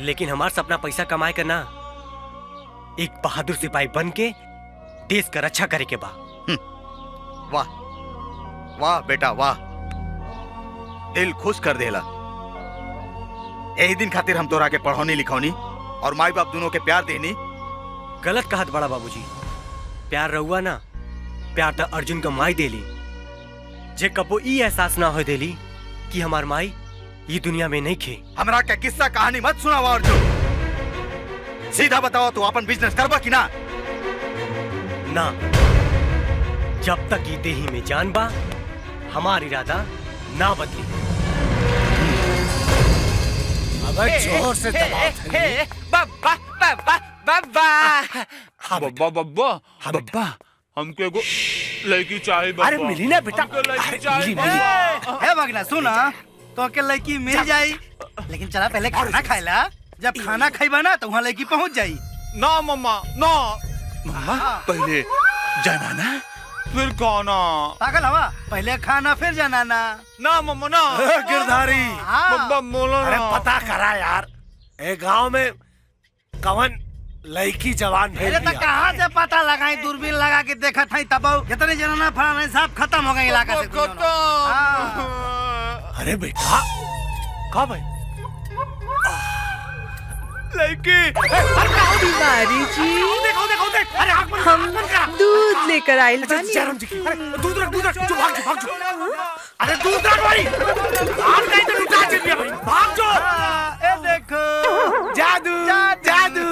लेकिन हमार सपना पैसा कमाए का ना, एक बहादुर सिपाही बन के देश का रक्षा करे के बा। वाह वाह बेटा वाह, दिल खुश कर देला। यही दिन खातिर हम तोरा के पढ़ौनी लिखौनी और माई बाप दोनों के प्यार देनी। गलत कहत बड़ा बाबूजी, प्यार रहुआ ना, प्यार तो अर्जुन का माई देली, जे कबो ई एहसास ना हो देली कि हमार माई ये दुनिया में नहीं खे। हमरा के किस्सा कहानी मत सुनावा अर्जुन, सीधा बताओ तू अपन बिजनेस करबा कि ना? ना, जब तक ये देही में जान बा हमार इरादा ना बदली। अगर जोर से बब्बा बब्बा बब्बा बब्बा बब्बा बब्बा, हमको एगो लड़की चाहिए बब्बा। अरे मिली ना बेटा, हमको लड़की चाहिए मिली। है भगना सुना, तो के लड़की मिल जाई, लेकिन चला पहले खाना खाएला। जब खाना खाइबा ना तो वहाँ लड़की पहुँच जाई। ना मम्मा ना, मम्मा पहले जनाना फिर खाना। पागल हवा, पहले खाना फिर जनाना। ना मम्मा ना। गिरधारी मम्मा बोलो अरे ना। पता करा यार, ए गांव में कवन लड़की जवान अरे तो कहाँ से पता लगाई, दूरबीन लगा के देखा था तब जितने जनाना फलाना सब खत्म हो गए इलाका से। अरे बेटा कब है लड़की? तिवारी जी देखो देखो देख, अरे आँख बंद हम करा। दूध लेकर आइल बानी। जयराम जी की, अरे दूध रख, जो भाग जो। अरे दूध रख भाई, आज नहीं तो लुटा चल गया भाई, भाग जो। ए देखो जादू जादू।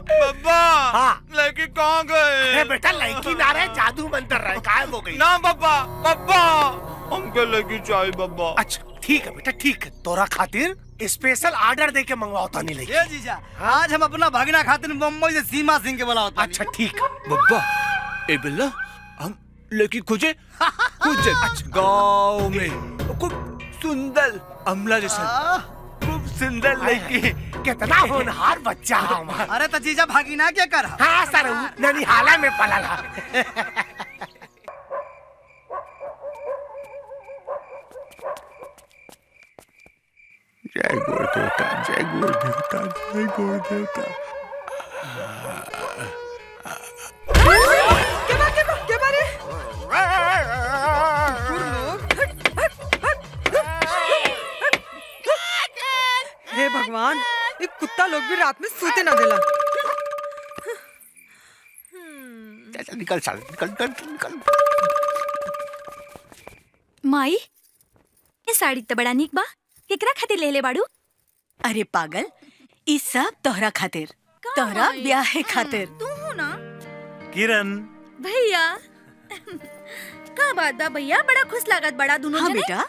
बब्बा हाँ। लड़की कहाँ गए? अरे बेटा लड़की ना रहे, जादू मंत्र रहे, गायब हो गई। ना बब्बा, बब्बा हमको लड़की चाहिए बब्बा। अच्छा ठीक है बेटा, ठीक है, तोरा खातिर स्पेशल ऑर्डर दे के मंगवाता नहीं लगी। ये जीजा, आज हम अपना भगना खातिर मुंबई से सीमा सिंह के बुलाओ। अच्छा ठीक है। बब्बा ए बिल्ला, हम लड़की खोजे खोजे गाँव में खूब सुंदर अमला जैसा खूब सुंदर लड़की। कितना होनहार बच्चा हमारा। अरे तो जीजा भागीना क्या कर? हाँ सर, ननिहाला में पला। जय गुरुदेवता, जय गुरुदेवता, जय गुरुदेवता। क्या बारे? हे भगवान, ये कुत्ता लोग भी रात में सोते ना देला। निकल साल, निकल। माई ये साड़ी तो बड़ा निक बा, केकरा खातिर ले ले बाड़ू? अरे पागल, ई सब तोहरा खातिर, तोहरा ब्याह खातिर। तू ना किरण भैया का बात बा भैया, बड़ा खुश लागत बड़ा दोनों हाँ जने। बेटा,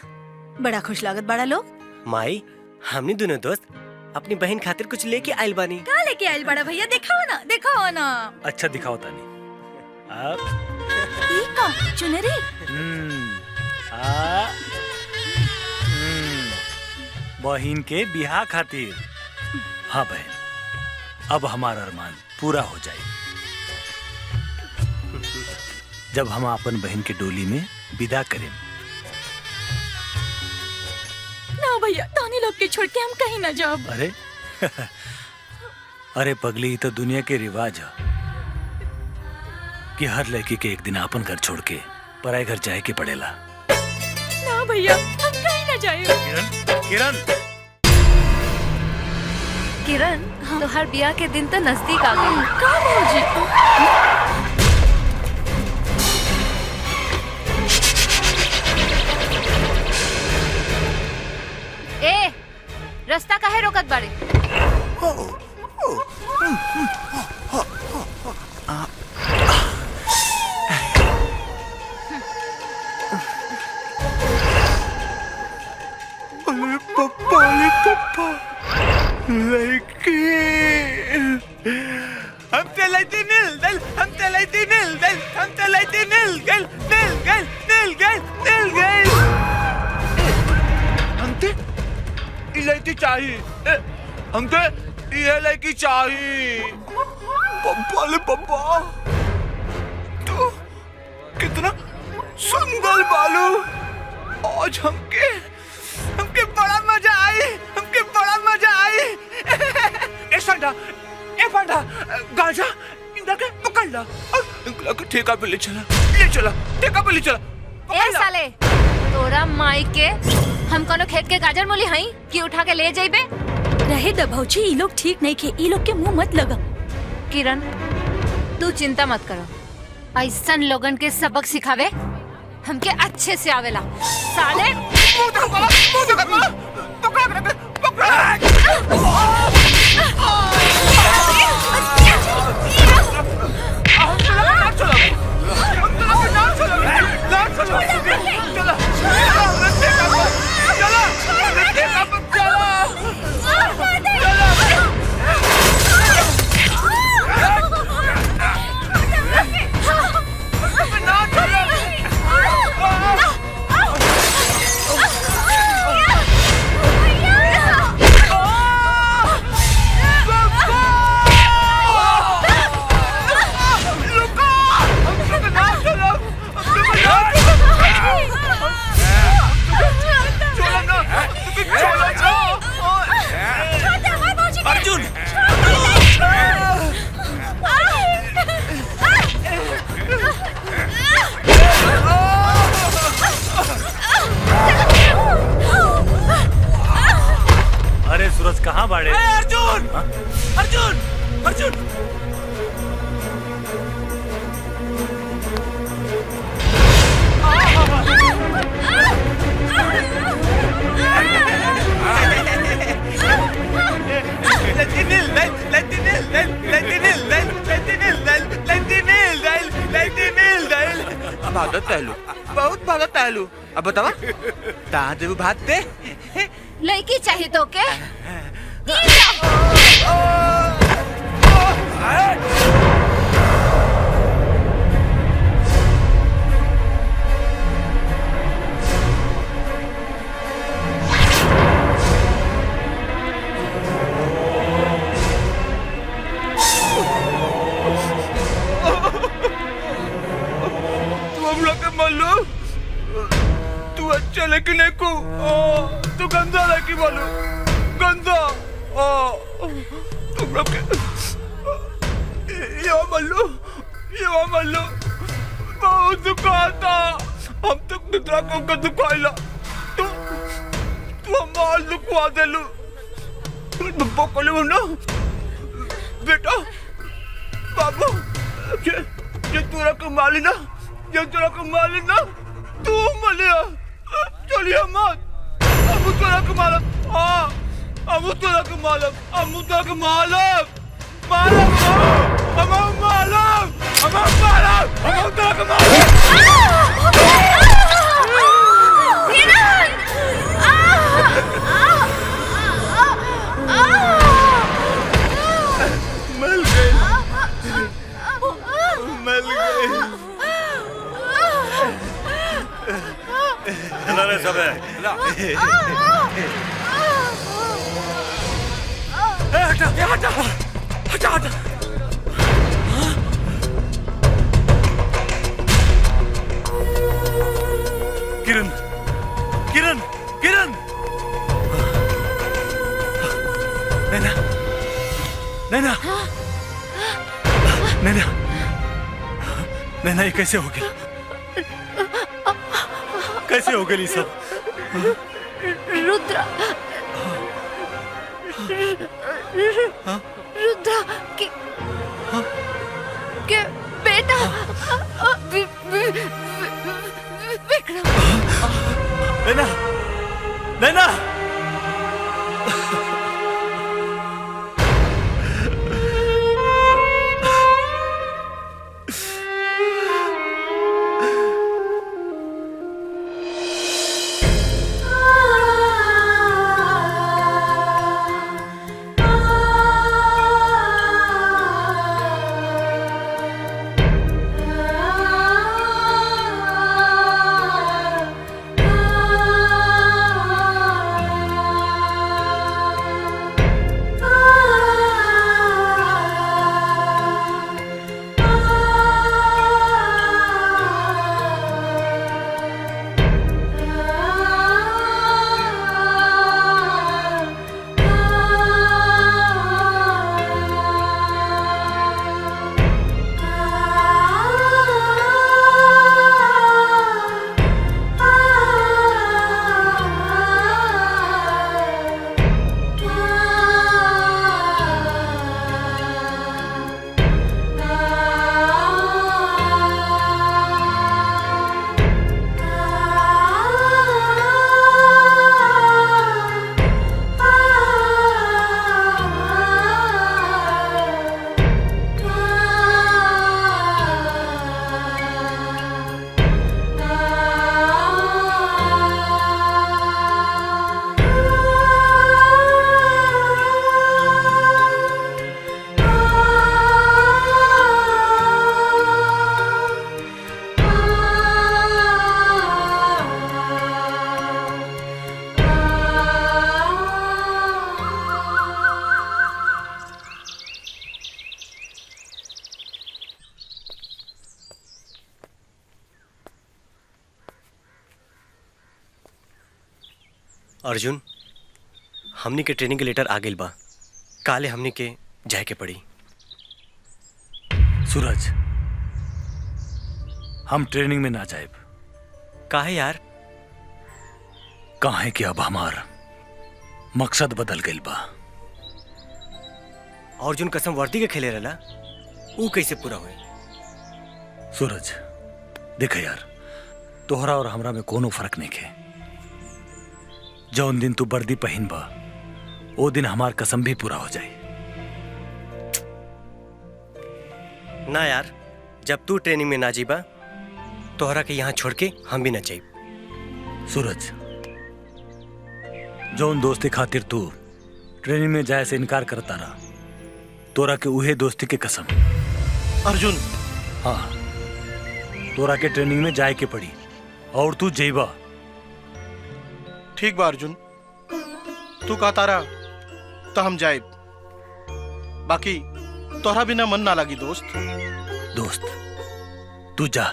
बड़ा खुश लागत बड़ा लोग। माई हमने दोनों दोस्त अपनी बहन खातिर कुछ लेके आइल बानी। का लेके आइल बड़ा भैया, दिखाओ ना। अच्छा दिखाओ तानी। अब ई का चुनरी? बहन के बिहा खातिर। हाँ बहन, अब हमारा अरमान पूरा हो जाए जब हम अपन बहन के डोली में विदा करें। ना भैया, तानी लोग के छोड़ के हम कहीं ना जाब। अरे अरे पगली, तो दुनिया के रिवाज है कि हर लड़की के एक दिन अपन घर छोड़ के पराए घर जाए के पड़ेला। ना भैया, हम कहीं ना जाए। किरण किरण, तो हर ब्याह के दिन तो नजदीक आ गए। का भौजी? ए, रास्ता काहे रोकत बाड़े? पप्पा लड़की हम चलती मिल गल, हम चलती मिल गल, हम चलती मिल गल, मिल गल, मिल गल, मिल गल। हमते ये लड़की चाहिए, हमते ये लड़की चाहिए। पप्पा ले पप्पा, तू कितना सुंदर बालू। आज हमके बड़ा मजा आई, हमके बड़ा मजा आई। ए फंडा गाजा इंदा के पकड़ ला और इनका के ठेका पे ले चला, ठेका पे ले चला। ए साले, तोरा माई के हम कोनो खेत के गाजर मूली हई कि उठा के ले जाइबे? रहे द भौजी, ई लोग ठीक नहीं खे, ई लोग के मुंह मत लगा। किरण, तू चिंता मत करो, ऐसन लोगन के सबक सिखावे हमके अच्छे से आवेला। साले सूरज कहाँ बाड़े? अर्जुन! अर्जुन! अर्जुन! भागत टहलू, बहुत भागत टहलू। अब बतावा कहाँ जब भागते? लड़की चाहिए तो के तू अच्छा लेकिन एक तू गंदा लेकिन बोलो गंदा तुम लोग ये मल्लू बहुत दुखाता हम तक दूसरा को दुखाइला तू हमार दुखवा देलू पकड़ू ना बेटा बाबू ये तोरा कमाली ना तू मलिया चलिए मत हम तोरा के मालक हम तोरा के मालक मिल गए सब है हटा किरण किरण किरण नैना नैना नैना नैना ये कैसे हो गया सब? रुद्रा रुद्रा के बेटा विक्रम। नैना नैना अर्जुन हमनी के ट्रेनिंग के लेटर आ गइल बा काले हमनी के जाए के पड़ी। सूरज हम ट्रेनिंग में ना जाएब। काहे यार? काहे कि अब हमार मकसद बदल गइल बा। और जोन कसम वर्दी के खेले रहला वो कैसे पूरा हुए? सूरज देख यार, तोहरा और हमरा में कोनो फर्क नहीं है। जौन दिन तू वर्दी पहन बा वो दिन हमार कसम भी पूरा हो जाए। ना यार, जब तू ट्रेनिंग में ना जीबा तोहरा के यहाँ छोड़ के हम भी ना जाइब। सूरज, जौन दोस्ती खातिर तू ट्रेनिंग में जाए से इनकार करता रहा, तोरा के उहे दोस्ती के कसम। अर्जुन, हाँ, तोरा के ट्रेनिंग में जाए के पड़ी और तू जेबा। ठीक बा अर्जुन, तू कहता रहा तो हम जाए, बाकी तोहरा बिना मन ना लगी दोस्त। दोस्त तू जा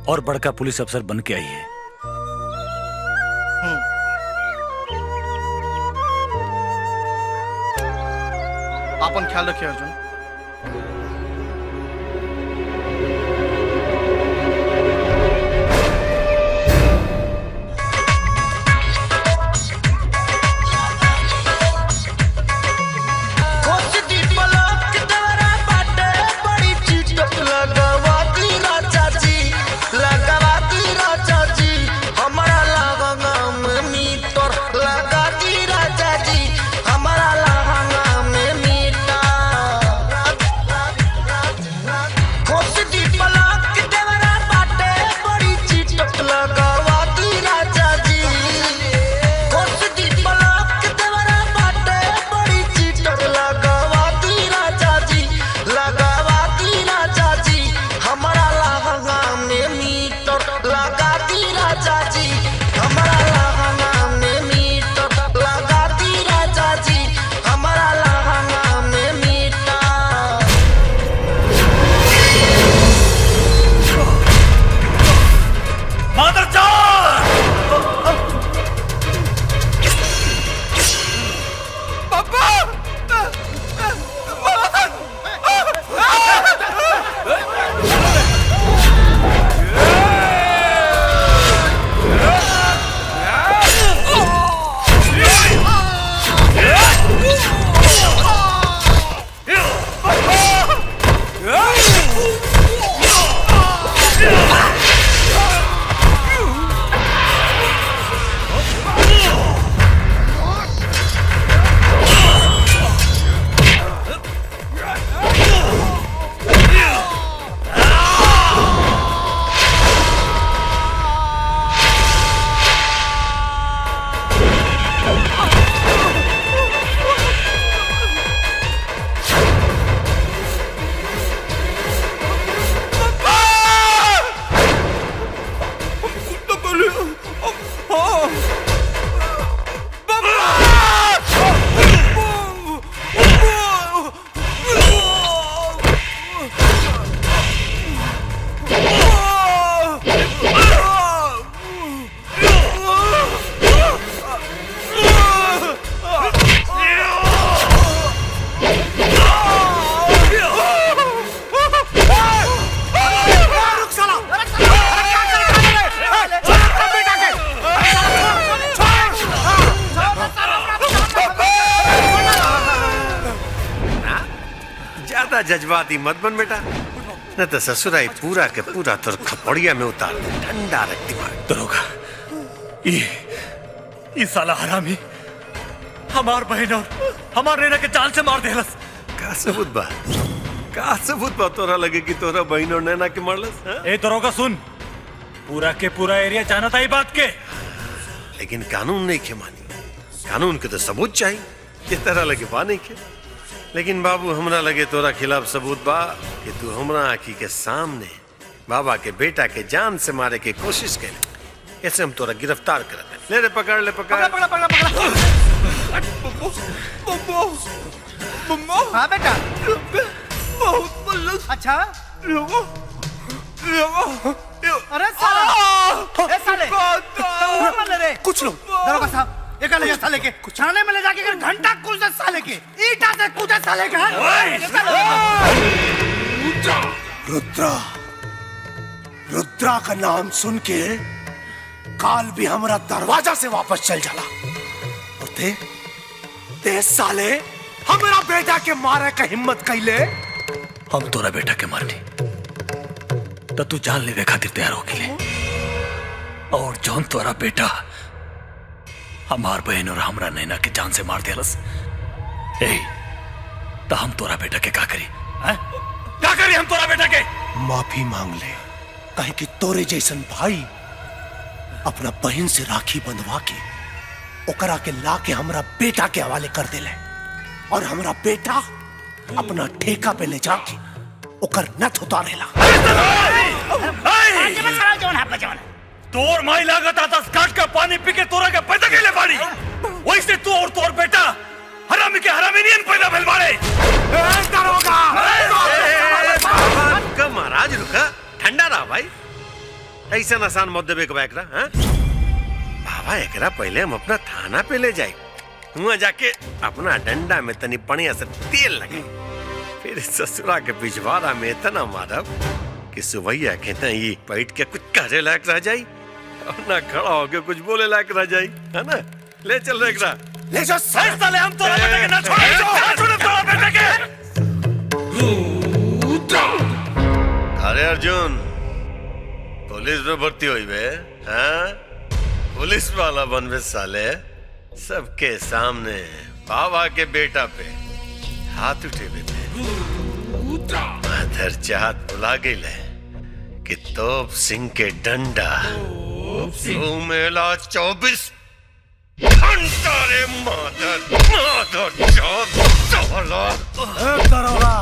और बड़का पुलिस अफसर बन के आई है। अपन ख्याल रखिए अर्जुन। जज्बाती मत बन बेटा, न तो ससुराई पूरा के पूरा तुर खपड़िया में उतार दे। ठंडा रख दिमाग। दरोगा, ये साला हरामी हमार बहन और हमार नैना के जान से मार देलस। का सबूत बा? का सबूत बा तोरा लगे कि तोरा बहन और नैना के मारलस? ए दरोगा सुन, पूरा के पूरा एरिया जानता ही बात के, लेकिन कानून नहीं के मानी। कानून के तो सबूत चाहिए, ये तरह लगे बा नहीं के। लेकिन बाबू हमरा लगे तोरा खिलाफ सबूत बा कि तू हमरा आँखी के सामने बाबा के बेटा के जान से मारे के कोशिश कर। ऐसे हम तोरा गिरफ्तार कर ले रे, पकड़ ले, पकड़। पकड़ा पकड़ा पकड़ा पकड़ा। हाँ बेटा, बहुत बल्लू। अच्छा अरे साले, ए साले, तो मर रे। कुछ लोग दरोगा साहब एक ले जा साले के थाने में ले जाके कर घंटा कूदा साले के ईटा से कूदा साले के। रुद्रा, रुद्रा का नाम सुन के काल भी हमारा दरवाजा से वापस चल जाला। और ते साले हमारा बेटा के मारे का हिम्मत कैले? हम तोरा बेटा के मारनी तो तू जान लेवे खातिर तैयार हो के लिए, और जौन तोरा बेटा हमार बहन और हमरा नैना के जान से मार दियालस, तो हम तोरा बेटा के का करी? क्या करी हम तोरा बेटा के? माफी मांग ले, कहे कि तोरे जैसन भाई अपना बहन से राखी बंधवा के ओकरा के ला के हमरा बेटा के हवाले कर देले, और हमरा बेटा अपना ठेका पे ले जाके ओकर नथ उतारेला। तोर माई लागत आता काट का पानी पी के तोरा के पैदा के ले बाड़ी, वैसे तू और तोर बेटा हरामी के हरामी नहीं पैदा भेल बाड़े। का महाराज रुका, ठंडा रहा भाई, ऐसा आसान मत देवे के एकरा। हाँ बाबा एकरा पहले हम अपना थाना पे ले जाए, वहाँ जाके अपना डंडा में तनी पनिया से तेल लगे, फिर ससुरा के पिछवाड़ा में इतना मारब कि सुबह के ना ये बैठ के कुछ करे लायक रह जाई और ना खड़ा होके कुछ बोले लायक रह जाई, है ना? ले चल रे एकरा, ले जाओ साले, हम तोरा बेटा के ना छोड़े तोरा बेटा के। अरे अर्जुन, पुलिस में भर्ती हुई बे? हाँ पुलिस वाला बनवे साले, सबके सामने बाबा के बेटा पे हाथ उठे थे। माधर चाहत बुला गई कि तोप सिंह के डंडा मेला 24 घंटा रे माधर दरोगा,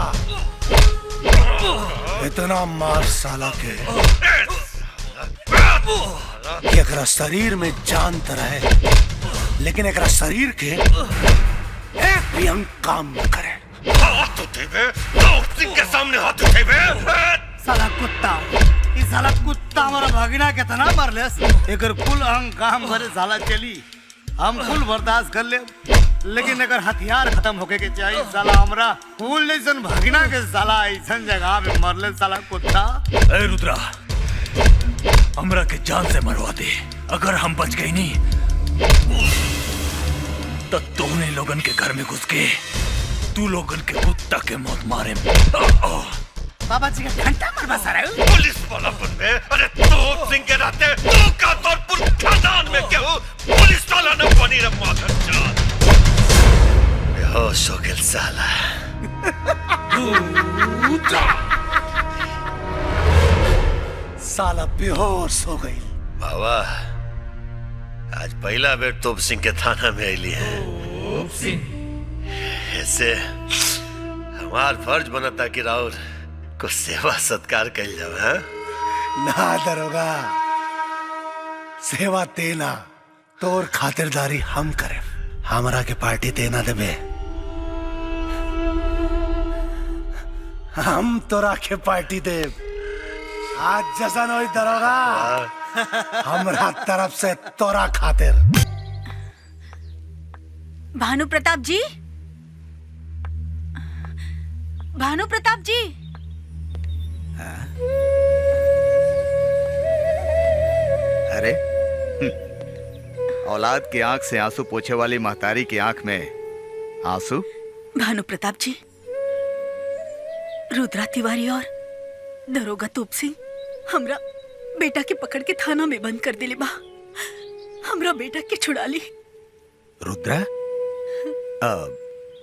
इतना मार साला के कि एकरा शरीर में जान त रहे, लेकिन एकरा शरीर के एक भी अंग काम न करे। हाथ उठे बे, तोप सिंह के सामने हाथ उठे बे। साला कुत्ता, इस साला कुत्ता हमारा भागिना कितना मरलेस, एकर कुल अंग काम भरे साला चली, हम कुल बर्दाश्त कर ले, लेकिन अगर हथियार खत्म होके के चाहिए साला हमरा फूल जैसन भागिना के साला ऐसन जगह पे मरले साला कुत्ता। ए रुद्रा, हमरा के जान से मरवा दे, अगर हम बच गई नहीं तो तूने लोगन के घर में घुस के तू लोगन के कुत्ता के मौत मारे। बाबा जी का घंटा मरवा सारा पुलिस वाला बन गए। अरे तोप सिंह के नाते तू का तौर पर खानदान में क्यों पुलिस वाला न बनी रे माधर जान, बेहोश हो गया साला। साला बेहोश हो गई। बाबा आज पहला बेर तोप सिंह के थाना में आईली है, ऐसे हमार फर्ज बनता कि राउर को सेवा सत्कार कल जाओ। हाँ ना दरोगा, सेवा तेना तोर खातिरदारी हम करे, हमरा के पार्टी तेना देबे, हम तोरा के पार्टी देब। आज जशन होई दरोगा, हमरा तरफ से तोरा खातिर। भानु प्रताप जी, भानु प्रताप जी, अरे औलाद की आंख से आंसू पोछे वाली महतारी की आंख में आंसू। भानु प्रताप जी, रुद्रा तिवारी और दरोगा तोप सिंह हमरा बेटा के पकड़ के थाना में बंद कर दिले बा, हमरा बेटा के छुड़ा ली। रुद्रा,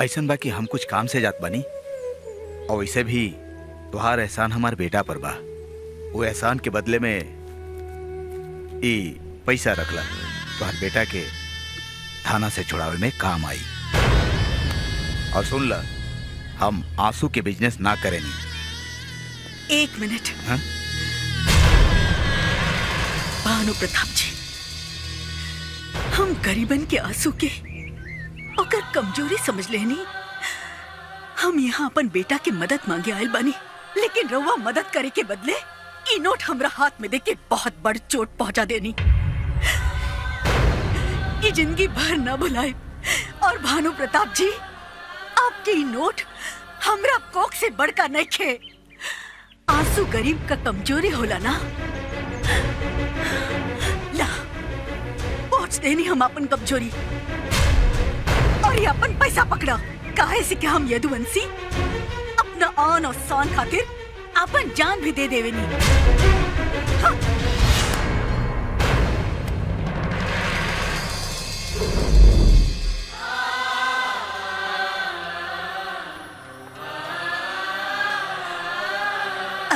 ऐसन बा कि हम कुछ काम से जात बनी, और वैसे भी तुहार एहसान हमार बेटा पर बा, वो एहसान के बदले में ई पैसा रखला, तुहार बेटा के थाना से छुड़ावे में काम आई। और सुन ला, हम आंसू के बिजनेस ना करेंगे। एक मिनट। हाँ? भानु प्रताप जी, हम गरीबन के आंसू के ओकर कमजोरी समझ लेनी। हम यहाँ अपन बेटा के मदद मांगे आयल बानी, लेकिन रउआ मदद करे के बदले ई नोट हमरा हाथ में देके बहुत बड़ चोट पहुंचा देनी। ई जिंदगी भर न भुलाए। और भानु प्रताप जी, आपके ई नोट हमरा कोख से बढ़का नहीं खे। आंसू गरीब का कमजोरी होला ना। ला, पहुंच देनी हम अपन कमजोरी, और ये अपन पैसा पकड़ा, काहे से कि हम यदुवंशी अपना आन और शान खातिर अपन जान भी दे देवे नी। हाँ।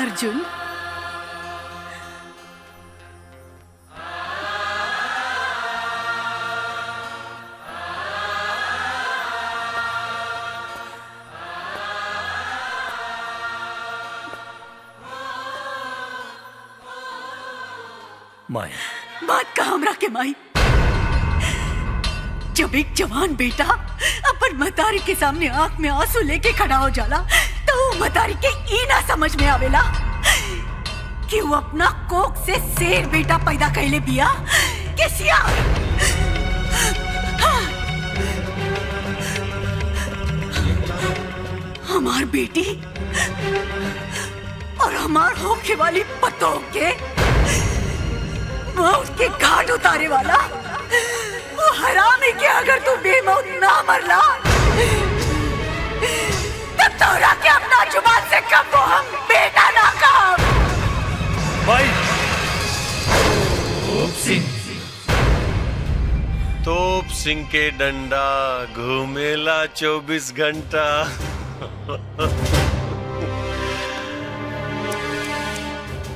अर्जुन, माई बात का हमरा के माई। जब एक जवान बेटा अपन मतारी के सामने आंख में आंसू लेके खड़ा हो जाला तो वो मतारी के ई ना समझ में आवेला कि वो अपना कोख से शेर बेटा पैदा कैले बिया के सियार। हाँ। हमार बेटी और हमार होके वाली पतों के मौत के घाट उतारे वाला वो हरामी के अगर तू बेमौत ना मरला तब तोरा के अपना जुबान से कब हम बेटा ना कहा। भाई तोप सिंह के डंडा घूमेला 24 घंटा।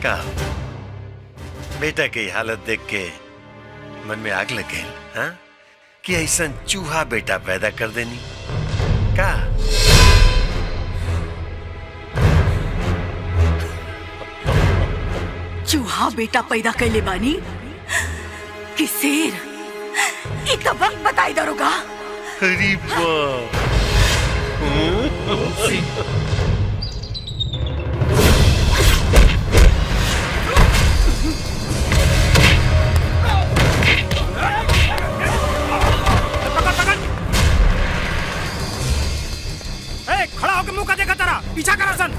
का बेटा की हालत देख के मन में आग लग गई, हाँ? कि ऐसा चूहा बेटा पैदा कर देनी का? चूहा बेटा पैदा कैले बानी कि शेर? ई तो वक्त बताई दरोगा। अरे बाप। खड़ा होकर मुंह का देखा तारा पीछा करा सन।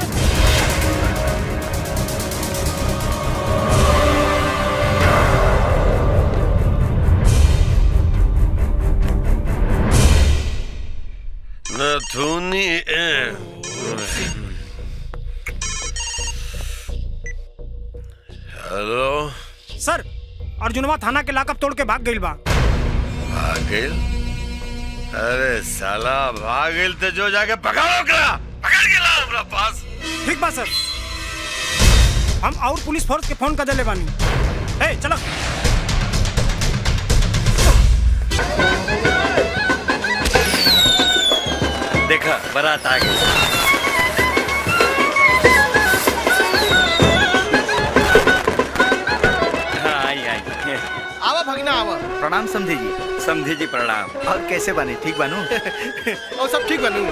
नथुनी हेलो सर, अर्जुनवा थाना के लाकअप तोड़ के भाग गइल बा। भाग गइल? अरे साला भाग गइल तो जो जाके पकड़ो करा, पकड़ के ला हमरा पास। ठीक बा सर, हम और पुलिस फोर्स के फोन कर देले बानी। ए चलो। देखा बारात आ गई। हाँ आई आई। आवा भगना आवा। प्रणाम समझी जी। समझी जी प्रणाम। और कैसे बने, ठीक बनू? और सब ठीक बनू।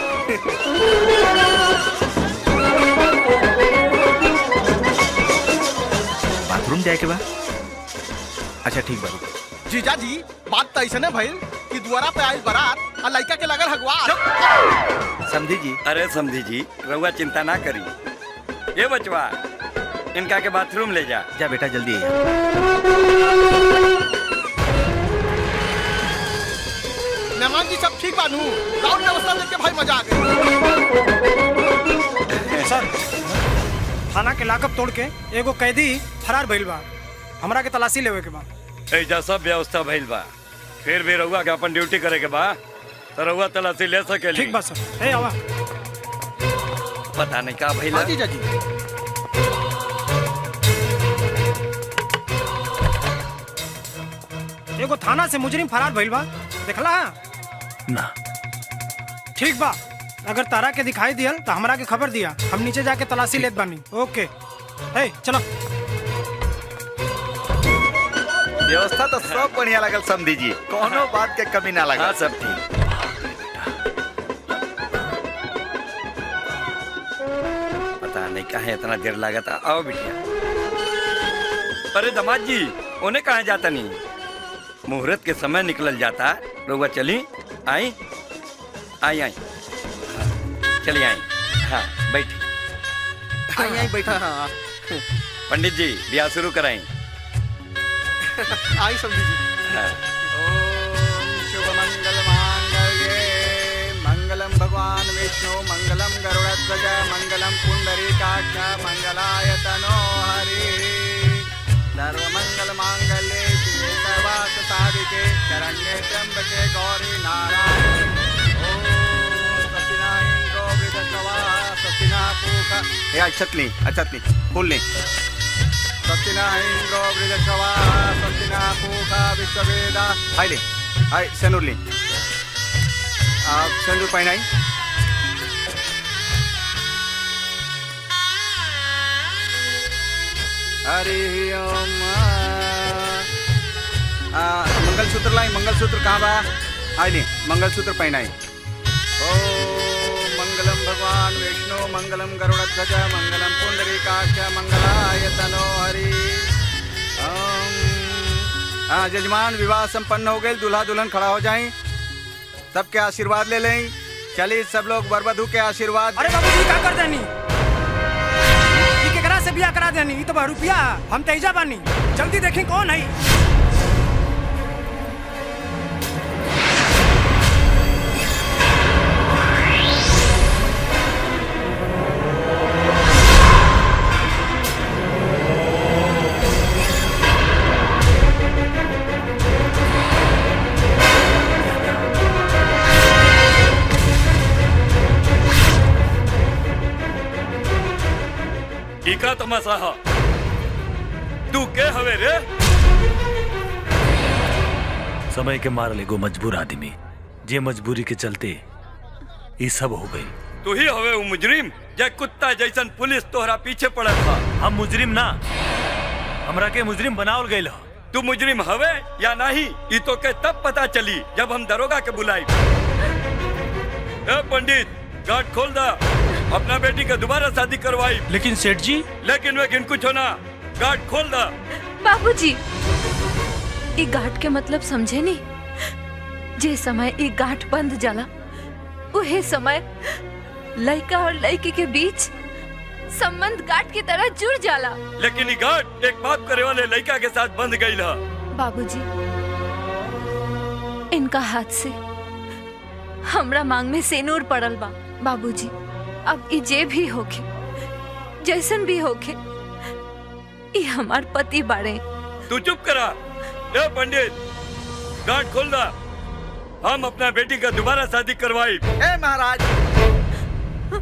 बाथरूम जाए के बाद? अच्छा ठीक बनू। जीजा जी बात तो ऐसा भइल कि द्वारा पे आई बारात और लड़का के लगल हगवा। समझी जी। अरे समझी जी रउआ चिंता ना करी। ये बचवा इनका के बाथरूम ले जा। जा बेटा जल्दी आ। मेहमान जी सब ठीक बानू? राउंड व्यवस्था देख के भाई मजा आ गई। सर, थाना के लाकअप तोड़ के एगो कैदी फरार भइल बा। हमरा के तलाशी लेवे के बा। एजा सब व्यवस्था भइल बा, फिर भी रउआ के अपन ड्यूटी करे के बा तो रउआ तलाशी ले सकेली। ठीक बा सर। ए आवा। पता नहीं का भइल। हाँ जीजा जी। एगो थाना से मुजरिम फरार भइल बा, देखला? ना। ठीक बा, अगर तारा के दिखाई दियल तो हमरा के खबर दिया, हम नीचे जाके तलाशी लेत बानी। ओके। ए चलो। व्यवस्था तो सब बढ़िया लगल समझी जी, कोनो बात के कमी ना लगा। हाँ सब ठीक। पता नहीं कहाँ इतना देर लगा था। आओ बिटिया। अरे दामाद जी उन्हें कहाँ जाता नहीं, मुहूर्त के समय निकल जाता। रउआ चली आई आई आई। हाँ, चली आई। हाँ बैठी। आई आई बैठा। हाँ पंडित जी ब्याह शुरू कराएं। आई समझी जी। हाँ। शुभ मंगल मांगल्ये मंगलम भगवान विष्णु मंगलम गरुड़ध्वज मंगलम पुंडरीकाक्ष मंगलाय तनो हरि सर्वमंगल मांगल्ये शिवे सर्वार्थ साधिके शरण्ये त्र्यंबके गौरी नारायणी ओम सतिना इंद्रो वृद्धश्रवा सतिना पूका हे अक्षतली फूल ले सतिना इंद्रो वृद्धश्रवा सतिना पूका विश्ववेदा हाय ले हाय सेनुर ले आप सेनुर पहनाई हरि ओम मंगलसूत्र लाई मंगलसूत्र कहाँ बा आइले मंगलसूत्र पहनाई ओम मंगलम भगवान विष्णु मंगलम गरुड़ध्वज मंगलम पुंडरीकाक्ष मंगलाय तनो हरि ओम जजमान विवाह संपन्न हो गए दूल्हा दुल्हन खड़ा हो जाएं सबके आशीर्वाद ले लें चलिए सब लोग वर वधू के आशीर्वाद अरे बाबूजी क्या कर देनी केकरा से बियाह करा देनी तो रुपया हम तेजा बानी जल्दी देखें कौन है का तमाशा हा तू के हवे रे समय के मारल एगो मजबूर आदमी जे मजबूरी के चलते ये सब हो गई। तू ही हवे वो मुजरिम जे कुत्ता जैसन पुलिस तोहरा पीछे पड़ल था। हम मुजरिम ना हमरा के मुजरिम बनावल गइल ह। तू मुजरिम हवे या नहीं ये तो के तब पता चली जब हम दरोगा के बुलाई। ए पंडित गाट खोल दा अपना बेटी का दोबारा शादी करवाई। लेकिन सेठ जी लेकिन कुछ होना गाट खोल दा। बाबूजी ई गाठ के मतलब समझे नहीं जे समय ई गाठ बंद जाला उहे समय लड़का और लड़की के बीच संबंध गाठ की तरह जुड़ जाला। लेकिन ई गाठ एक बाप करे वाले लड़का के साथ बंध गई है। बाबूजी इनका हाथ से हमरा मांग में सेनूर पड़ल बा। बाबूजी अब ई जे भी होके जैसन भी होके ई हमार पति बाड़े। तू चुप करा। ए पंडित गांठ खोल दा हम अपना बेटी का दोबारा शादी करवाई। ए महाराज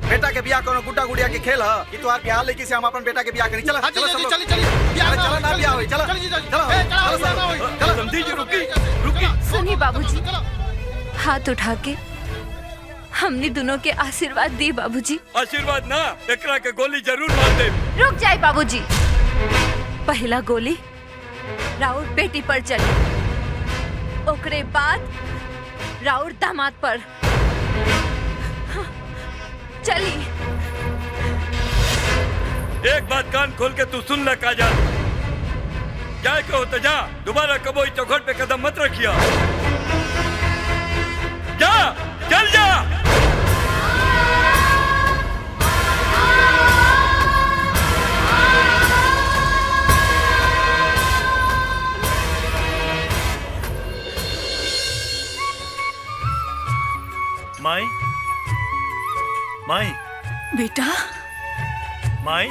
बेटा के बियाह कोनो गुड्डा गुड़िया के खेल है कि तोहार बियाह लेके से हम अपन बेटा के बियाह करी। चलो चलो सब लोग चलो ना बियाह होई। चलो चलो समझी जी रुकी। सुनी बाबूजी हाथ उठा के हमने दोनों के आशीर्वाद दी। बाबूजी आशीर्वाद ना एकरा के गोली जरूर मार दे। रुक जाए बाबूजी। पहला गोली राउर बेटी पर चली ओकरे बाद राउर दामाद पर चली। एक बात कान खोल के तू सुन ले काजल जाए के होते जा दोबारा कबो चौखट पे कदम मत रखिया। जा चल जा। माई माई बेटा माई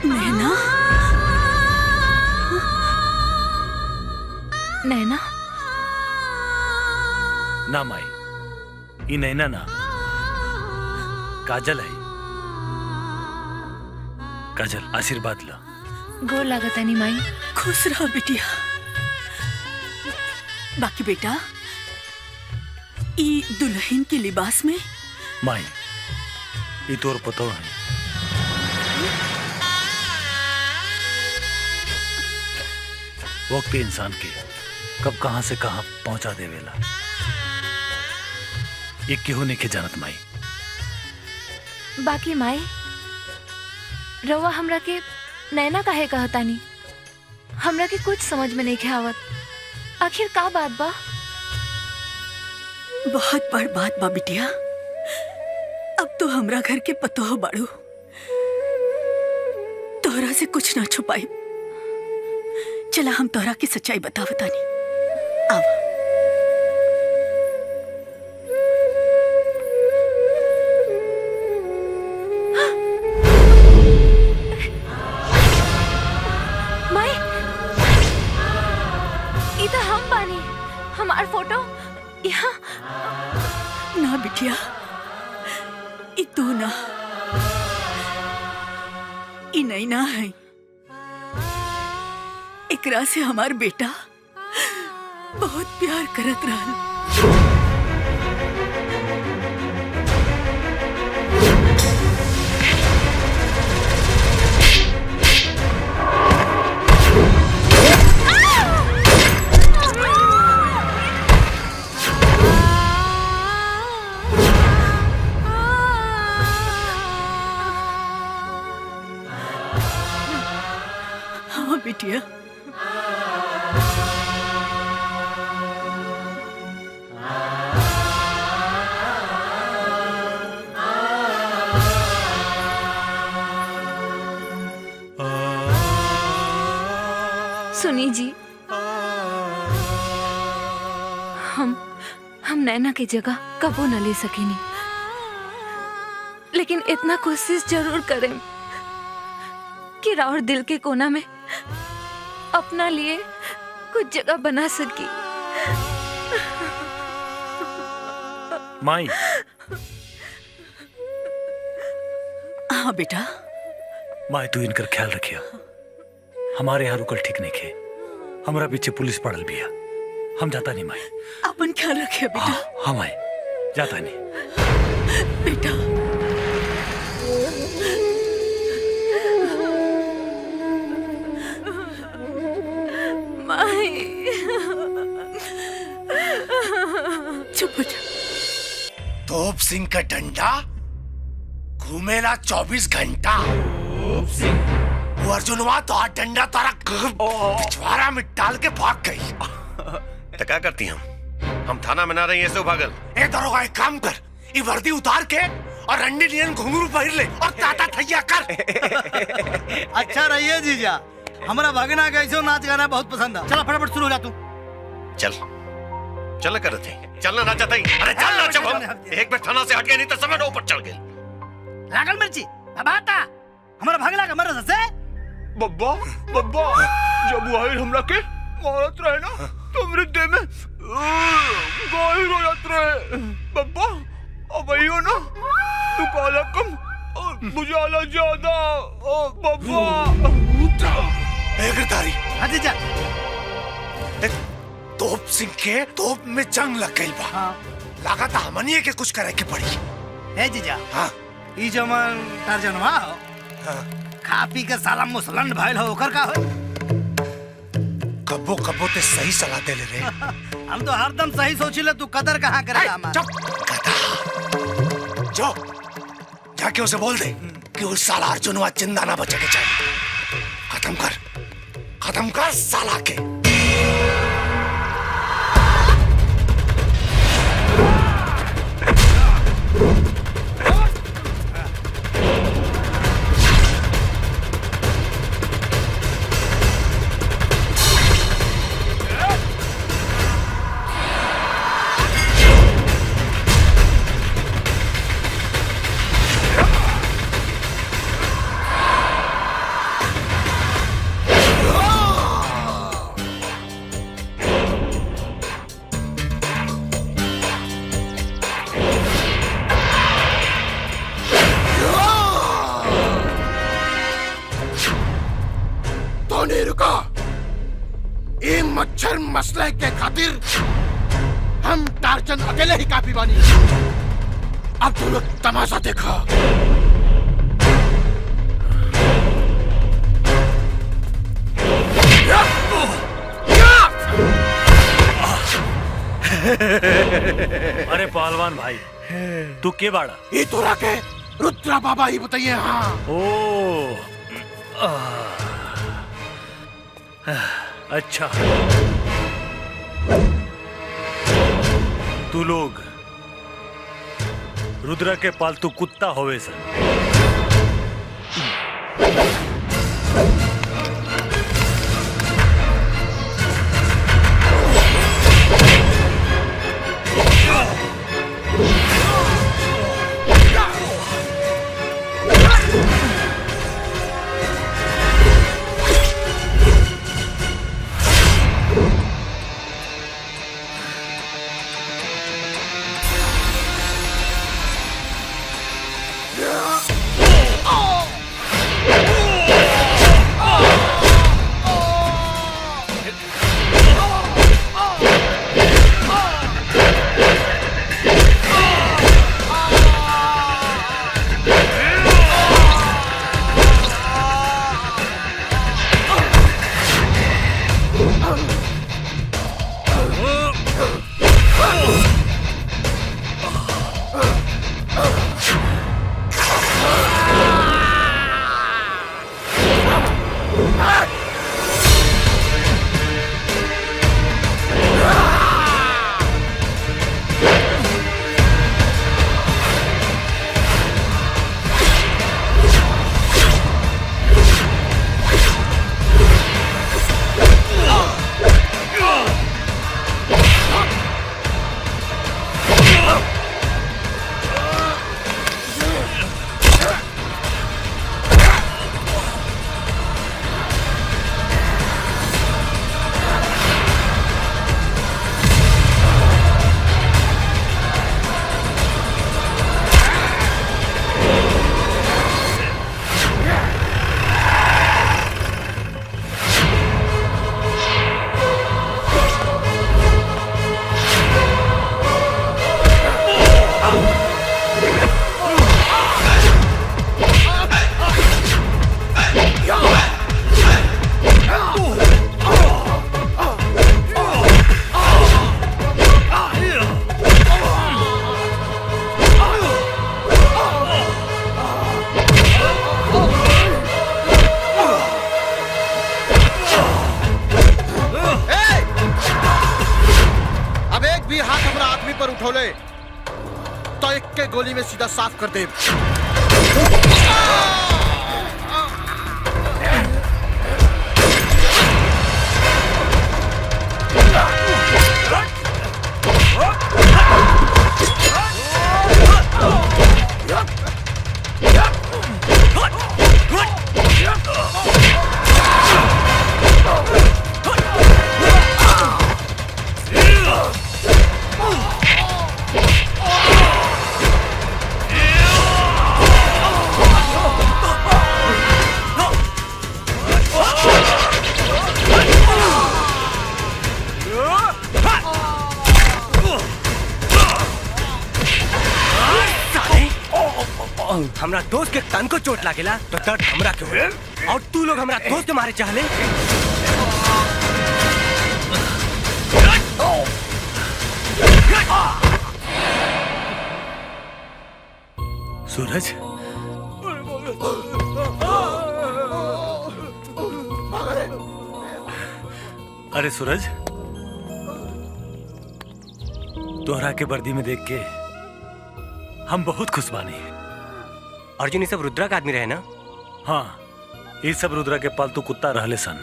नैना नैना ना माई ई नैना ना काजल है। काजल आशीर्वाद ला। गोर लागतानी माई। खुश रहो बिटिया। बाकी बेटा ई दुल्हन के लिबास में माई ई तोर पतो है। वक्त इंसान के कब कहां से कहां पहुंचा देवेला ये केहू नहीं के जानत माई। बाकी माई रउआ हमरा के नैना काहे कहतानी हमरा के कुछ समझ में नहीं आवत। आखिर का बात बा? बहुत बड़ बात बा बिटिया। अब तो हमरा घर के पतो बाड़ू, तोहरा से कुछ ना छुपाई। चला हम तोहरा की सच्चाई बतावतानी। आवा। माई, ई तो हम बानी। हमार फोटो यहाँ। ना बिटिया, ई तू ना, ई नहीं ना है। एकरा से हमार बेटा बहुत प्यार करत रहल। हाँ बिटिया, सुनी जी, हम नैना की जगह कबो न ले सकेनी, लेकिन इतना कोशिश जरूर करें कि राउर दिल के कोना में अपना लिए कुछ जगह बना सकी। माई। हाँ बेटा। माई तू इनकर ख्याल रखिया। हमारे यहाँ रुकल ठीक नहीं खे, हमारा पीछे पुलिस पड़ल भी है। हम जाता नहीं माई। अपन ख्याल रखिए बेटा। हाँ माई, जाता नहीं बेटा। माई, चुप हो जा। तोप सिंह का डंडा घूमेला 24 घंटा। वो अर्जुनवा तो हाथ डंडा तारा पिछवाड़ा में डाल के भाग गई। तो क्या करती हम थाना में ना रही ऐसे भागल। ए दरोगा, एक काम कर, ये वर्दी उतार के और रंडी नियन घुंघरू पहन ले और ताता थैया कर। अच्छा रहिए जीजा, हमारा भागना कैसे नाच गाना बहुत पसंद है। चला फटाफट शुरू हो जा तू। चल कर थे, चलना ना चाहता ही। अरे चल ना, जब हम एक बार थाना से हट गए नहीं तो समय ऊपर चढ़ गए। लागल मिर्ची अब आता हमारा भागना का मरद से। बब्बा बब्बा, जब वो आयल हमरा के मारत रहे ना तो मेरे देह में गाहिर हो जात रहे। बब्बा अब आइयो ना, तू काला कम और बुझाला ज्यादा। बब्बा गिरधारी। हाँ जीजा। तोप सिंह के तोप में जंग लग गई बा। हाँ। लागत हमनिए के कुछ करे के पड़ी। है जीजा। हाँ। ई जमन टारजनवा हो, खा पी के साला मुसलंड भाईल हो, ओकर का हो? कबो कबो ते सही सलाह दे ले रे। हम तो हरदम सही सोचिले, तू कदर कहाँ करेगा हमारा? जो जाके उसे बोल दे कि उस साला अर्जुनवा जिंदा ना बचा के चाहिए। खत्म कर साला के। मच्छर मसले के खातिर हम टार्जन अकेले ही काफी बानी। अब तुम लोग तमाशा देखा। अरे पहलवान भाई, तू के बाड़ा? ये तो राके रुद्रा बाबा ही बताइए। हाँ। ओ अच्छा, तू लोग रुद्रा के पालतू कुत्ता होवे सन। तो एक के गोली में सीधा साफ कर दे। हमरा दोस्त के तन को चोट लागेला तो दर्द हमरा के होए और तू लोग हमरा दोस्त के मारे चाहले। सूरज, अरे सूरज, तोहरा के वर्दी में देख के हम बहुत खुश बानी। अर्जुन, ये सब रुद्रा का आदमी रहे ना? हाँ, ये सब रुद्रा के पालतू कुत्ता रहले सन।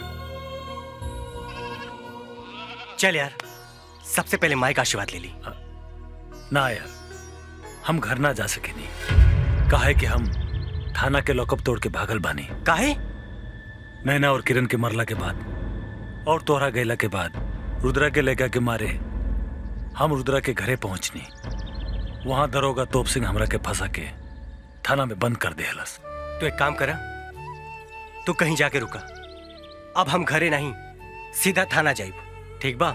चल यार, सबसे पहले माई का आशीर्वाद ले ली। ना यार, हम घर ना जा सके नहीं। काहे कि हम थाना के लॉकअप तोड़ के भागल बानी। काहे? नैना और किरण के मरला के बाद और तोहरा गैला के बाद रुद्रा के लेगा के मारे हम रुद्रा के घरे पहुंचनी। वहां दरोगा तोप सिंह हमरा के फंसा के थाना में बंद कर देहलस। तो एक काम करा, तू कहीं जाके रुका। अब हम घरे नहीं, सीधा थाना जाइब, ठीक बा?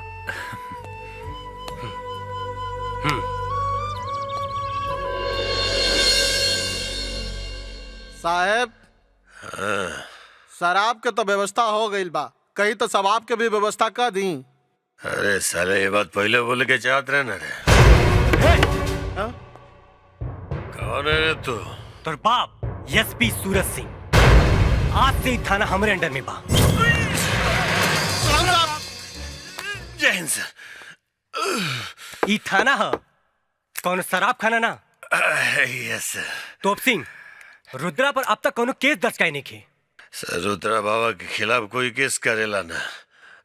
साहेब, शराब के तो व्यवस्था हो गई बा, कहीं तो शराब के भी व्यवस्था कर दी। अरे साले, ये बात पहले बोले के चाहत रहे ना रे। कौन है रे तू? तोर बाप एसपी सूरज सिंह। आज से ही थाना हमारे अंडर में बा। जय हिंद। ई थाना है कौन शराब खाना ना। यस सर। तोप सिंह, रुद्रा पर अब तक कोनो केस दर्ज काहे नहीं खे? सर रुद्रा बाबा के खिलाफ कोई केस करेला ना,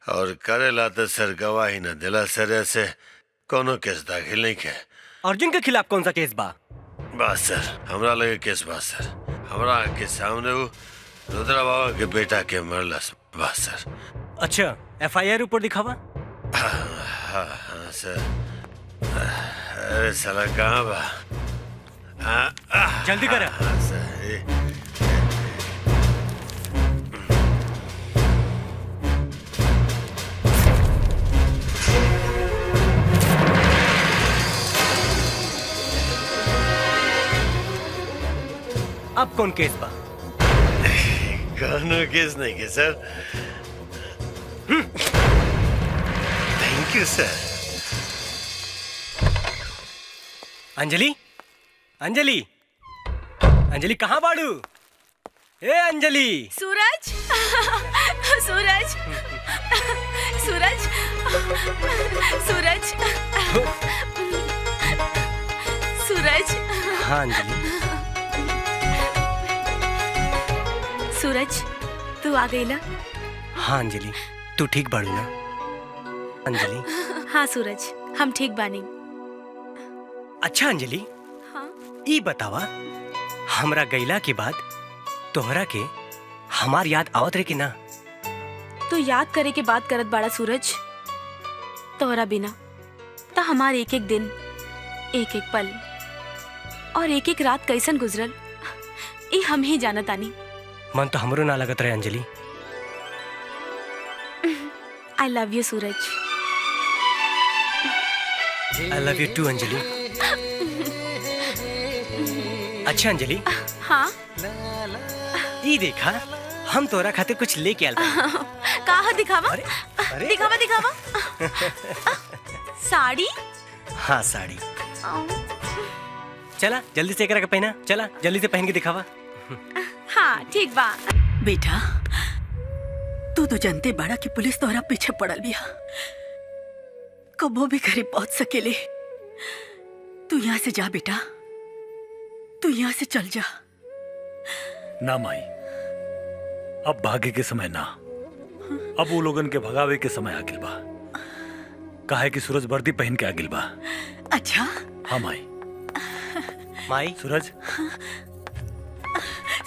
और करेला तो सर गवाही ना दिला सर, ऐसे कोनो केस दाखिल नहीं खे। अर्जुन के खिलाफ कौन सा केस बा? बस सर हमरा लगे केस बस सर, हमरा के सामने वो रुद्रा बाबा के बेटा के मरलस बस सर। अच्छा, FIR ऊपर दिखावा। हाँ सर। अरे साला कहाँ बा? जल्दी कर। सर अब कौन केस बा? कोनो केस नहीं के सर। थैंक यू सर। अंजलि, अंजलि, अंजलि कहाँ बाड़ू? ए अंजलि। सूरज, सूरज, सूरज, सूरज, सूरज। हाँ अंजलि। सूरज, तू आ गई ना? हाँ अंजलि, तू ठीक बाड़ू ना? अंजलि। हाँ सूरज, हम ठीक बानी। अच्छा अंजलि, हाँ? ई बतावा, हमरा गईला के बाद तोहरा के हमार याद आवत रहे कि ना? तू याद करे के बात करत बाड़ा सूरज। तोहरा बिना तो हमार एक एक दिन, एक एक पल और एक एक रात कैसन गुजरल, ये हम ही जानत आनी। मन तो हमरो ना लगत रहे Anjali. I love you Suraj. I love you too Anjali. अच्छा अंजलि। हाँ? ई देखा, हम तोरा खातिर कुछ लेके आल बानी। कहा दिखावा? अरे दिखावा दिखावा। साड़ी? हाँ साड़ी। चला जल्दी से एकरा के पहना, चला जल्दी से पहन के दिखावा। हाँ ठीक बा। बेटा, तू तो जानते बाड़ा कि पुलिस तोहरा पीछे पड़ल बिया, कबो भी घरे पहुंच सकेले। तू यहाँ से जा बेटा, तू यहाँ से चल जा। ना माई, अब भागे के समय ना, अब वो लोगन के भगावे के समय आगिल बा। काहे कि सूरज वर्दी पहन के आगिल बा। अच्छा? हाँ माई। माई। सूरज।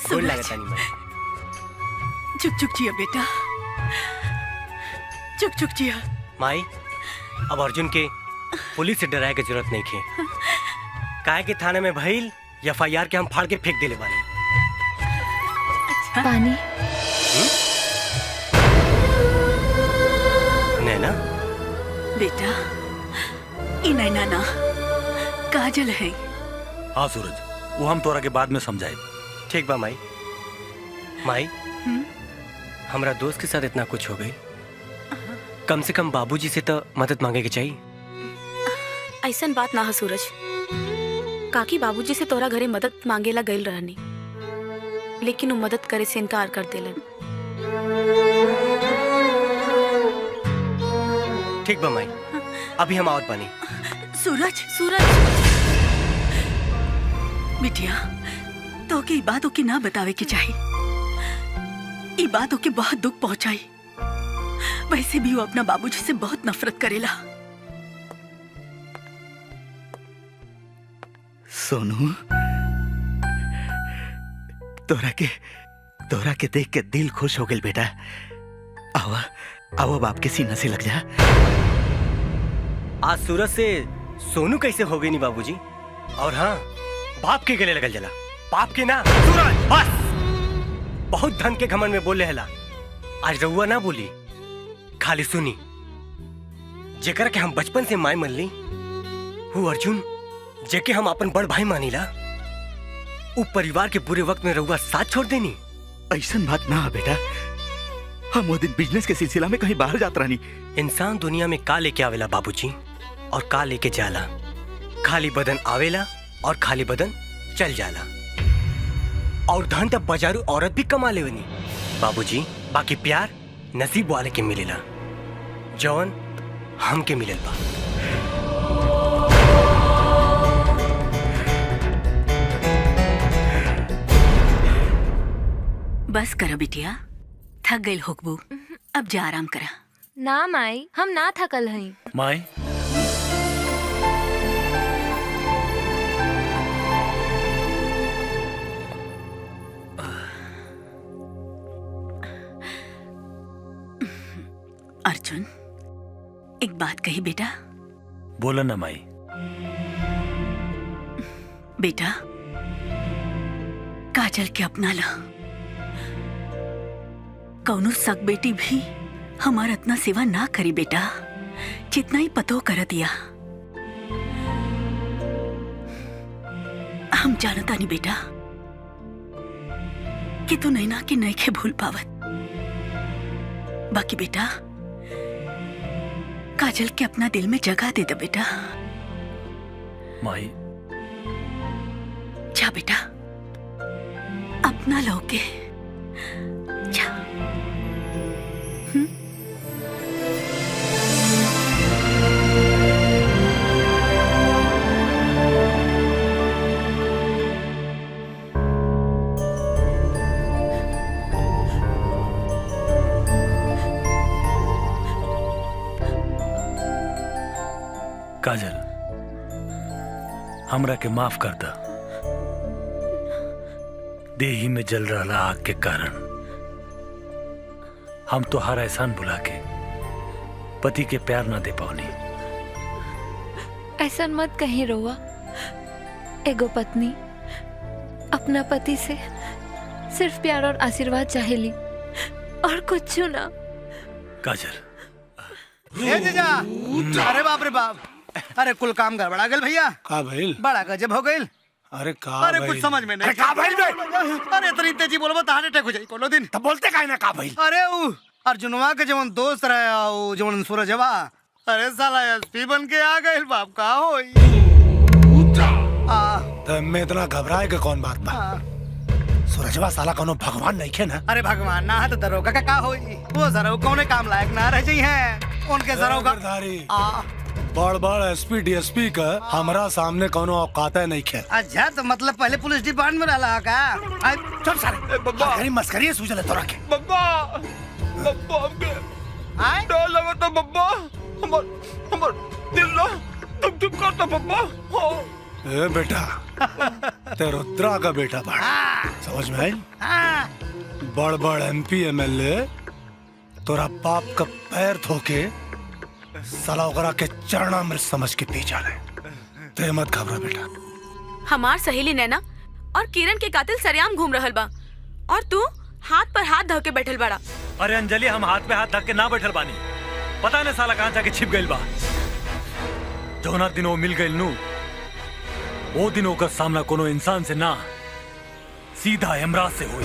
गोड़ लागता नहीं माई। चुक चुक जिया बेटा, चुक चुक जिया। माई, अब अर्जुन के पुलिस से डराए के जरूरत नहीं खे। काहे कि थाने में भइल FIR के हम फाड़ के फेंक देले बानी। पानी। नैना? बेटा, ई नैना ना, काजल है। हाँ सूरज, वो हम तोरा के बाद में समझाए। ठीक बा माई। माई, हमरा दोस्त के साथ इतना कुछ हो गई, कम से कम बाबूजी से तो मदद मांगे के चाहिए। ऐसन बात ना है सूरज। काकी बाबूजी से तोरा घरे मदद मांगेला गइल रहनी, लेकिन वो मदद करे से इनकार कर देलन। ठीक बा माई, अभी हम आवत बानी। सूरज। सूरज। बिटिया, तो के ई बातों की ना बतावे के चाहिए। ई बातों के बहुत दुख पहुंचाई। वैसे भी वो अपना बाबूजी से बहुत नफरत करेला। सोनू, तोरा के देख के दिल खुश हो गया बेटा। आवा आवा, बाप के सीना से लग जा। आज सूरज से सोनू कैसे हो गई नहीं बाबूजी? और हाँ, बाप के गले लगल जला, बाप के ना। सूरज बस, बहुत धन के घमंड में बोले हला। आज रउआ ना बोली, खाली सुनी। जेकर के हम बचपन से माय मन ली, वो अर्जुन जेके हम अपन बड़ भाई मानीला, वो परिवार के बुरे वक्त में रउआ साथ छोड़ देनी। ऐसा बात ना बेटा, हम वो दिन बिजनेस के सिलसिला में कहीं बाहर जात रहनी। इंसान दुनिया में का लेके आवेला बाबूजी, और का लेके जाला। खाली बदन आवेला और खाली बदन चल जाला। और धन तब बाजारू औरत भी कमा लेवनी बाबूजी। बाकी प्यार नसीब वाले के मिलेला, जौन हम के मिलल बा। बस करो बिटिया, थक गई होकबू, अब जा आराम करा। ना माई, हम ना थकल हई। माई अर्जुन, एक बात कही बेटा। बोला ना माई। बेटा, काजल के अपना ला। कौनो सक बेटी भी हमार इतना सेवा ना करी बेटा, जितना ही पतो कर दिया। हम जानता नहीं बेटा कि तू नैना की नईखे भूल पावत। बाकी बेटा, काजल के अपना दिल में जगह दे दे बेटा। माई जा बेटा, अपना लोगे जा। काजल, हमरा के माफ कर दा। देही में जल रहा आग के कारण हम तो हर एहसान भुला के पति के प्यार ना दे पाओनी। ऐसा मत कहीं रोआ। एगो पत्नी अपना पति से सिर्फ प्यार और आशीर्वाद चाहेली, और कुछ ना। काजल, ए जीजा, अरे बाप रे बाप, अरे कुल काम गड़बड़ा गल भैया। का भइल? बड़ा गजब हो गइल। अरे का अरे भइल? कुछ समझ में नहीं। अरे का भइल बे? अरे इतनी तेजी बोलबो तो हार्ट अटैक हो जाई कोनो दिन। तब बोलते काहे ना का भइल? अरे ऊ अर्जुनवा के जवन दोस्त रहे, ऊ जवन सूरजवा, अरे साला एसपी बन के आ गइल। बाप का होई? तो मैं इतना घबराए के कौन बात बा? सूरजवा साला कोनो भगवान नहीं खे ना? अरे भगवान ना है तो दरोगा का होई? वो जरा कौने काम लायक ना रह जाई है उनके जरोगा। बड़ बड़ एसपी डीएसपी का हमरा सामने कोनो औकात नहीं खे। अच्छा, तो मतलब पहले पुलिस डिपार्टमेंट में रहला का? चल सारे बब्बा मस्करी सूझले तोरा के। बब्बा बब्बा हमके डर लगा था बब्बा। हमर दिल ना तुम चुप कर तो बब्बा। ए बेटा, ते रुद्रा का बेटा बड़ा, समझ में आई? बड़ बड़ एमपी एमएलए तोरा बाप का पैर धोके साला ओकरा के चरणामृत समझ के पी जाले। ते मत घबरा बेटा। हमार सहेली नैना और किरण के कातिल सरेआम घूम रहल बा, और तू हाथ पर हाथ धके बैठल बड़ा। अरे अंजलि, हम हाथ पे हाथ धक के ना बैठल बानी। पता नहीं साला कहाँ जाके छिप गइल बा। जौना दिन वो मिल गइल नू, वो दिन ओकर सामना कोनो इंसान से ना, सीधा यमराज से हुई।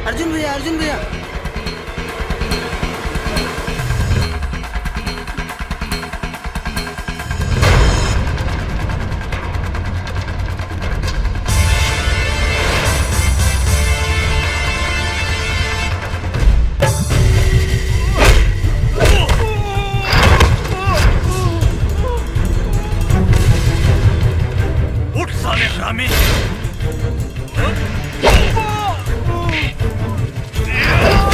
अर्जुन भैया, अर्जुन भैया, उठ साले हरामी। Oh!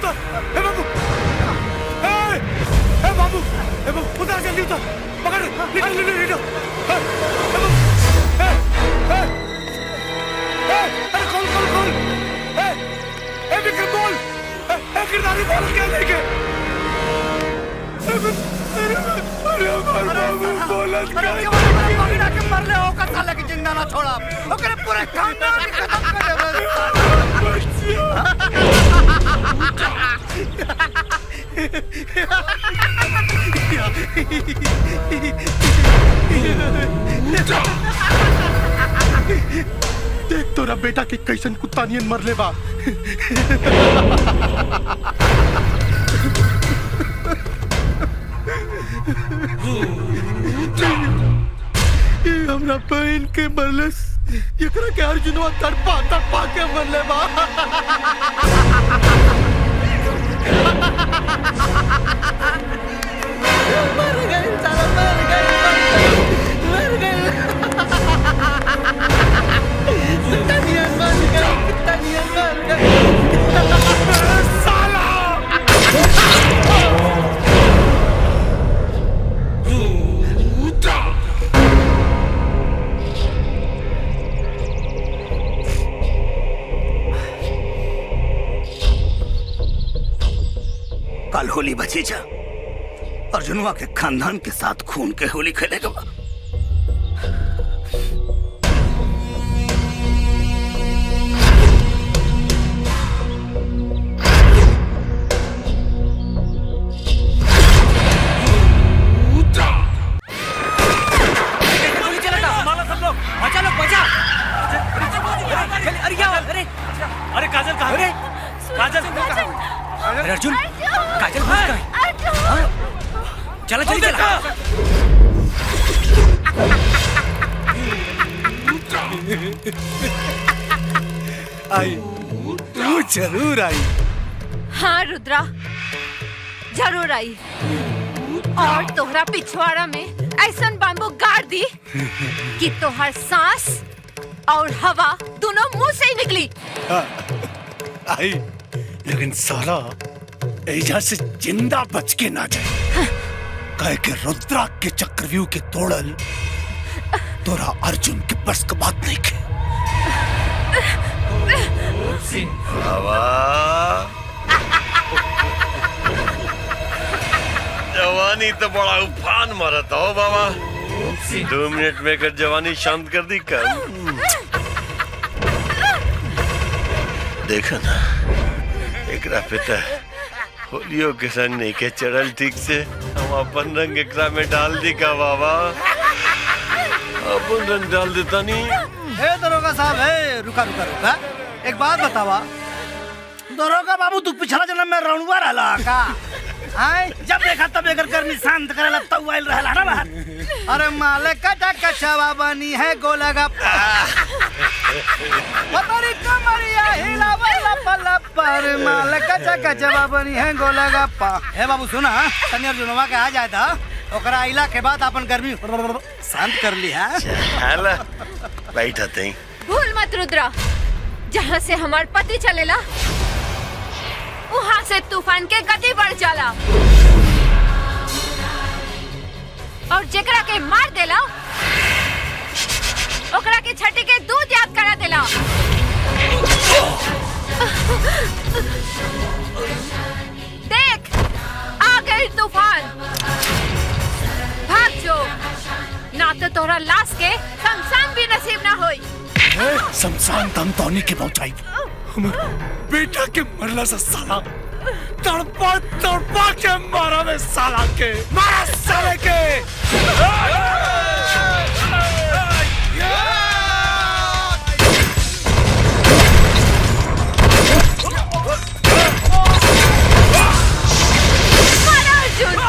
उतर ए बाबू ए बाबू ए बाबू उतर जल्दी उतर पकड़ लीडो अरे खोल ए विक्रम बोल ए किरदारी बोल क्या लेके अरे बाबू बोला भगीना के मरले हो का साला की जिंदा ना छोड़ा ओकरे पूरे खानदान के खत्म कर देख तोरा बेटा के कैसन कुत्ता नियन मरले बा हमरा बहन के मरलस एकरा के अर्जुनवा तड़पा के मरले बा मर गए साला मर गए कुत्ता नियन मर गए साला कल होली भतीजा अर्जुनवा के खानदान के साथ खून के होली खेलेगा अरे काजल कहाँ है? काजल अरे अर्जुन काजल कहाँ है? चला जल्दी चला आई तू जरूर आई हाँ रुद्रा जरूर आई और तोहरा पिछवाड़ा में ऐसा बाम्बू गाड़ दी कि तोहर सांस और हवा दोनों मुंह से ही निकली। आई लेकिन साला एजा से जिंदा बच के ना जाए कहे के रुद्रा के चक्रव्यूह के तोड़ल तोरा अर्जुन के बस का बात नहीं के जवानी तो बड़ा उफान मारत हो बाबा 2 मिनट में कर जवानी शांत कर दी कर देखा ना एकरा पिता होलियो के संग नहीं के चढ़ल ठीक से हम अपन रंग एकरा में डाल दी का बाबा अपन रंग डाल देता नहीं ए दरोगा साहब है रुका एक बात बतावा दरोगा बाबू तू पिछला जन्म में रणुआ रहला का आय जब देखा तब एकर गर्मी शांत करेला तब आइल रहला ना बाहर अरे मालिक का कचवा बनी है गोलगा पतरी कमरिया हिलावला पल्ला पर मालिक का कचवा बनी है गोलगा पा हे बाबू सुना तनी अर्जुनवा के आ जाए था ओकरा आइला के बाद अपन गर्मी शांत कर ली है हेला बैठा तई भूल मत रुद्रा जहाँ से हमार पति चलेला वहाँ से तूफान के गति बढ़ जाला और जेकरा के मार देला ओकरा के छठी के दूध याद करा देला देख आ गई तूफान भाग जो ना तो तोरा लाश के शमशान भी नसीब ना होई शमशान दम तोनी के पहुंचाई बेटा के मरला से साला तड़पा के मारा में साला के मारा साले के मारा अर्जुन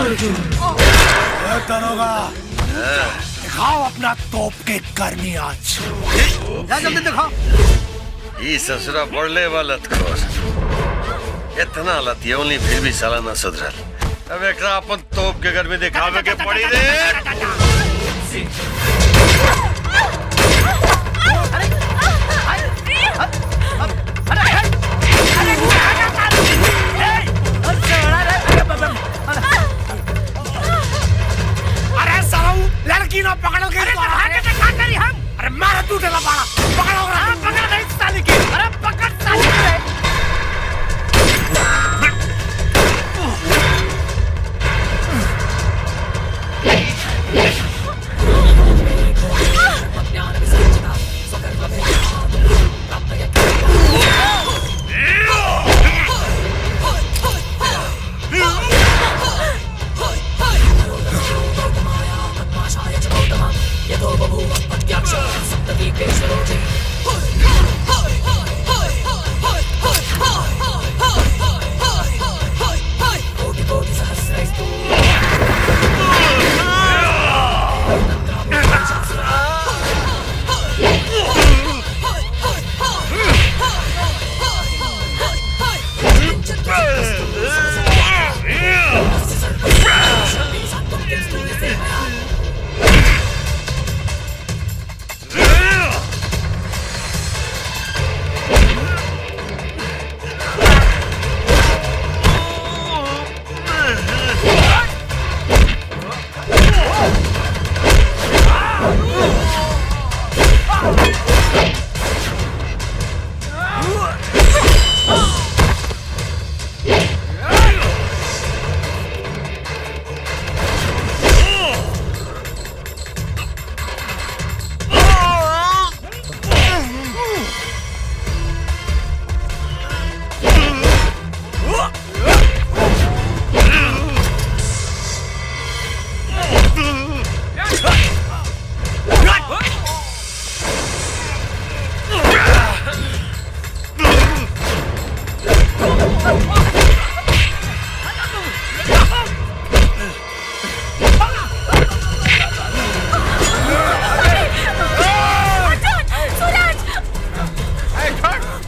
ए, दरोगा दिखाओ अपना तोप के गर्मी आज। जा जल्दी दिखाओ। ई ससुरा बढ़ले वाला खोर इतना लतियौली फिर भी साला न सुधरल। अब एकरा अपन तोप के घर में दिखावे के पड़ी रे। अरे साला लड़की ना पकड़ो के हम। अरे मारा टूटेला बाड़ा पकड़ो पकड़ नहीं साली के। अरे पकड़ साली के।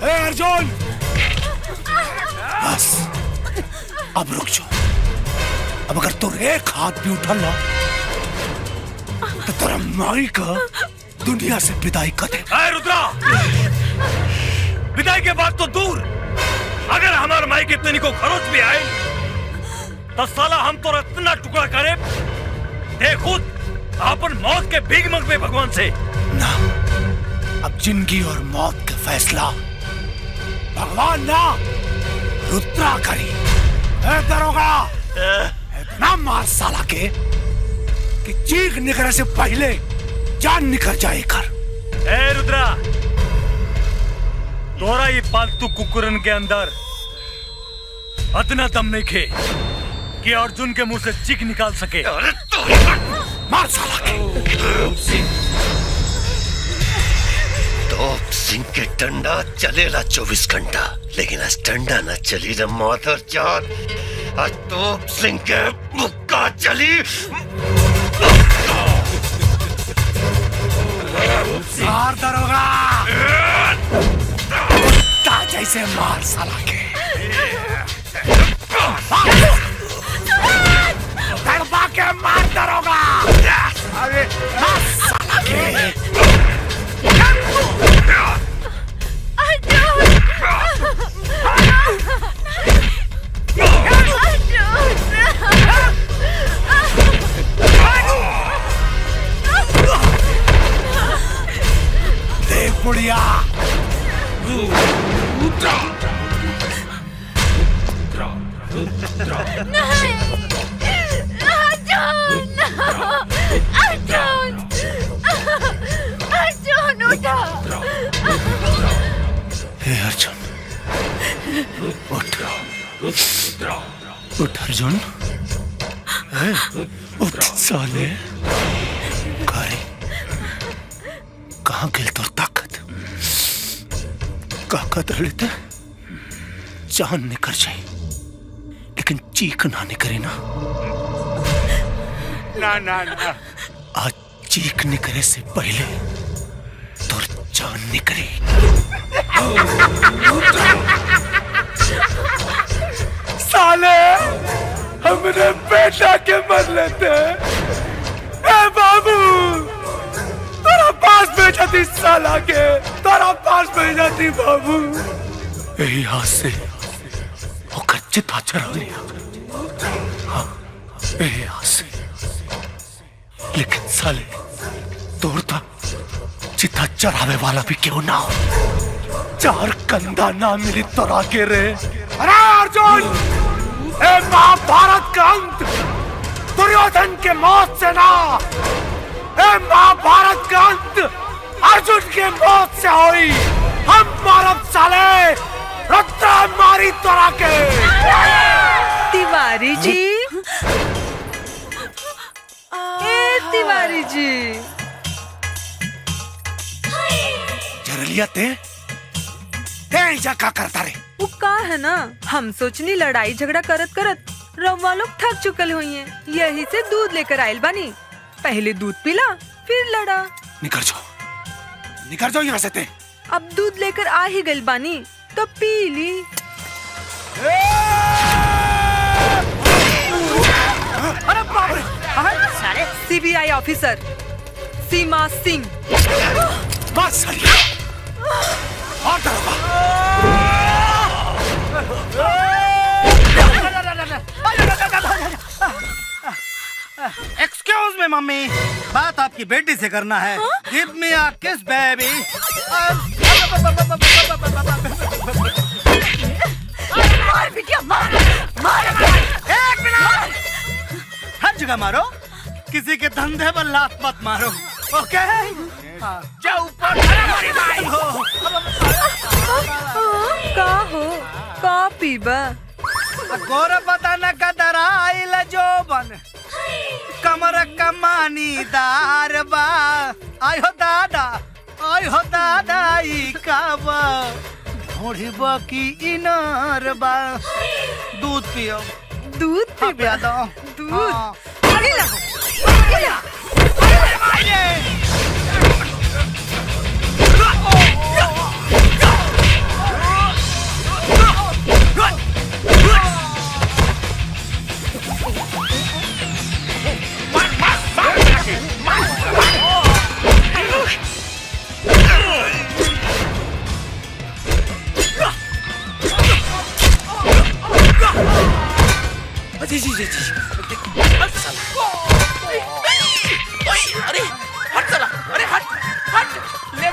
अर्जुन बस अब रुक जाओ। अब अगर तुम एक हाथ भी उठा ना तो तेरा माई का दुनिया से विदाई कर दे। रुद्रा, विदाई के बाद तो दूर, अगर हमारे माई के तनी को खरोच भी आए तो साला हम तो इतना टुकड़ा करे देखो अपन मौत के भीख मंगवे भगवान से ना। अब जिंदगी और मौत का फैसला भगवान ना रुद्रा करी। दरोगा इतना मार साला के कि चीख निकलने से पहले जान निकल जाए कर। ए रुद्रा, तोरा ये पालतू कुकुरन के अंदर इतना दम नहीं खे कि अर्जुन के मुंह से चीख निकाल सके। मार साला के। तोप सिंह के डंडा चलेला 24 घंटा, लेकिन आज डंडा न चली रे माधर जान। आज तोप सिंह के मुक्का चली। मार दरोगा, कुत्ता जैसे मार साला के। दरबा के मार दरोगा। अरे मार साला के। देख बुढ़िया, अर्जुन उठ, उठ अर्जुन, उठ साले। कहाँ गिल तो ताकत लेते जान निकल जाए, लेकिन चीख ना निकले ना ना ना ना आज चीख निकले से पहले तो जान निकले। साले हमने बेटा के मर लेते। ए बाबू तेरा पास भेजा थी साला के, तेरा पास भेजा थी बाबू। यही हाथ से होकर चिता चढ़ा लिया। हाँ, यही हाथ से। लेकिन साले तोड़ता चिता चढ़ावे वाला भी क्यों ना हो। चार कंधा ना मिली तो राके रे। अरे अर्जुन, ए महाभारत का अंत दुर्योधन के मौत से ना, ए महाभारत का अंत अर्जुन के मौत से हुई। हम मारब साले, रुद्र मारी तोरा के। तिवारी जी, ए तिवारी जी, जरलिया ते जा का करता रे। वो का है ना, हम सोचनी लड़ाई झगड़ा करत करत रवा लोग थक चुकल हुई हैं, यही से दूध लेकर आयल बानी। पहले दूध पिला फिर लड़ा। निकल जाओ यहाँ से ते। अब दूध लेकर आ ही गइल बानी तो पी ली। अरे बाप रे, सीबीआई ऑफिसर सीमा सिंह। और दरोगा। एक्सक्यूज मी मम्मी, बात आपकी बेटी से करना है। गिव मी अ किस बेबी। मार बिटिया मार, मार। एक मिनट, हर जगह मारो, किसी के धंधे पर लात मत मारो, ओके? जाओ ऊपर। का हो, का पीबा? गोर बदन का दराइल जोबन, कमर कमानी दार बा। आय हो दादा ई काबा, ढोढ़ी बाकी इनार बा। दूध पियो, दूध पिया दो। दूध अरे हट साला, अरे हट ले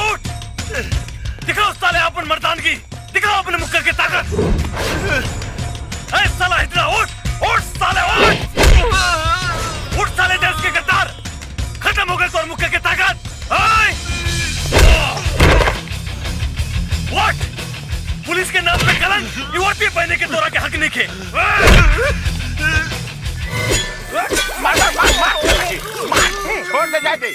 उठ, दिखाओ साले अपन मर्दानगी, दिखाओ अपने मुक्का की ताकत। ऐ साला इतना उठ साले उठ साले देश के गद्दार, खत्म हो गए तो मुक्का की ताकत। व्हाट, पुलिस के नाम पे कलंक, यूरोपीय पहने के तोरा के हक नहीं खे। छोड़ दे जाते।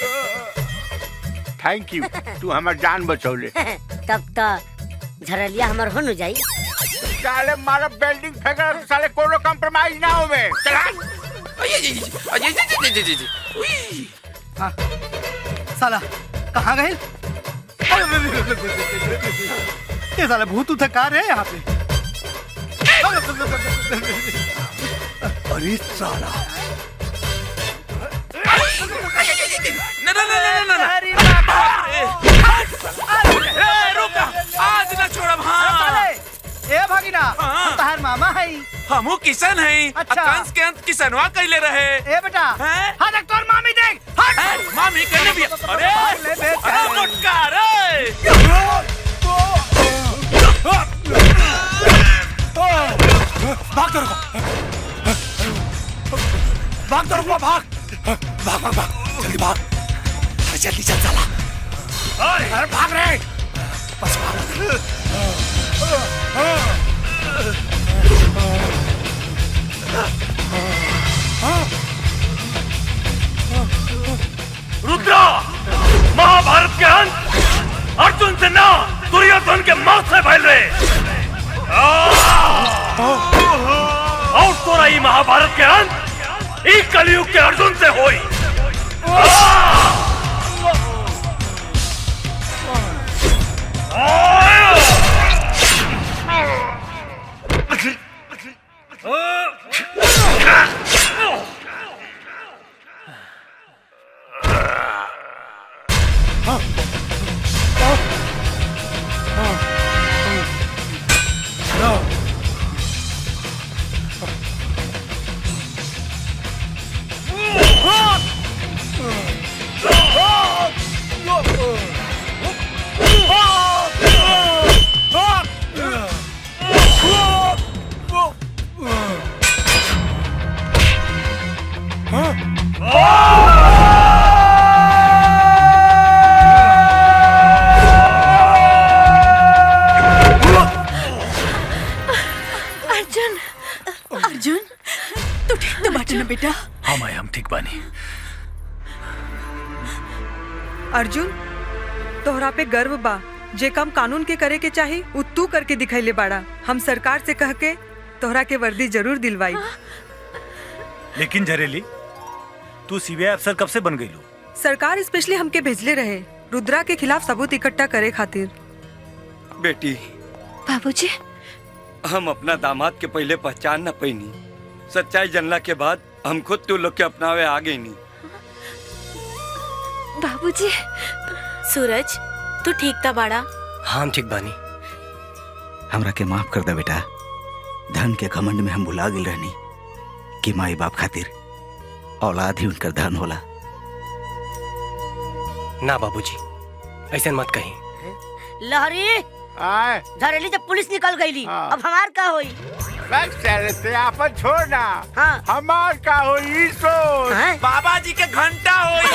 थैंक यू, तू हमार जान बचौले। तब तो झरलिया हमार हो न जाई। साले मारा बिल्डिंग फेंका, साले कोनो कंप्रोमाइज ना होवे। चला। साला कहाँ गए? ये साले भूत उठे कार है यहाँ पे। अरे साला, रुक, आज ना छोड़ा। हाँ ए भागिना, तहार मामा है। हमू किशन है। अच्छा। कंस के अंत किसनवा कैले रहे। ए बेटा, हाँ देख तोर मामी देख। मामी कहने भी। अरे मुटका रे। भाग दरोगा, भाग दरोगा, भाग भाग भाग भाग, जल्दी भाग। अरे जल्दी चल साला। अरे भाग रे, बस भाग। रुद्रा, महाभारत के अंत अर्जुन से ना दुर्योधन के मौत से फैल रहे। और तोरा ई महाभारत के अंत ई कलयुग के अर्जुन से होई। अर्जुन, अर्जुन तू ठीक तो बाटे ना बेटा? हाँ माई, हम ठीक बानी। अर्जुन, तोहरा पे गर्व बा। जे काम कानून के करे के चाही उ तू करके दिखैले बाड़ा। हम सरकार से कह के तोहरा के वर्दी जरूर दिलवाई। लेकिन झरेली, तू सीबीआई अफसर कब से बन गई लो? सरकार स्पेशली हमके भेजले रहे रुद्रा के खिलाफ सबूत इकट्ठा करे खातिर। बेटी, बाबूजी, हम अपना दामाद के पहले पहचान न पैनी। सच्चाई जानला के बाद हम खुद तू लोग के अपनावे आ गई नी। बाबूजी। सूरज, तू ठीक था बाड़ा? हाँ हम ठीक बानी। हमरा के माफ कर दे बेटा। धन के घमंड में हम भुला गिल रहनी कि माई बाप खातिर औलाद ही उनकर धन होला। ना बाबूजी, ऐसा मत कहीं। लहरी झरेली जब पुलिस निकल गई अब हमार का होई? आपन छोड़ना। हाँ। हमार का होई सोच। हाँ? बाबा जी के घंटा होई।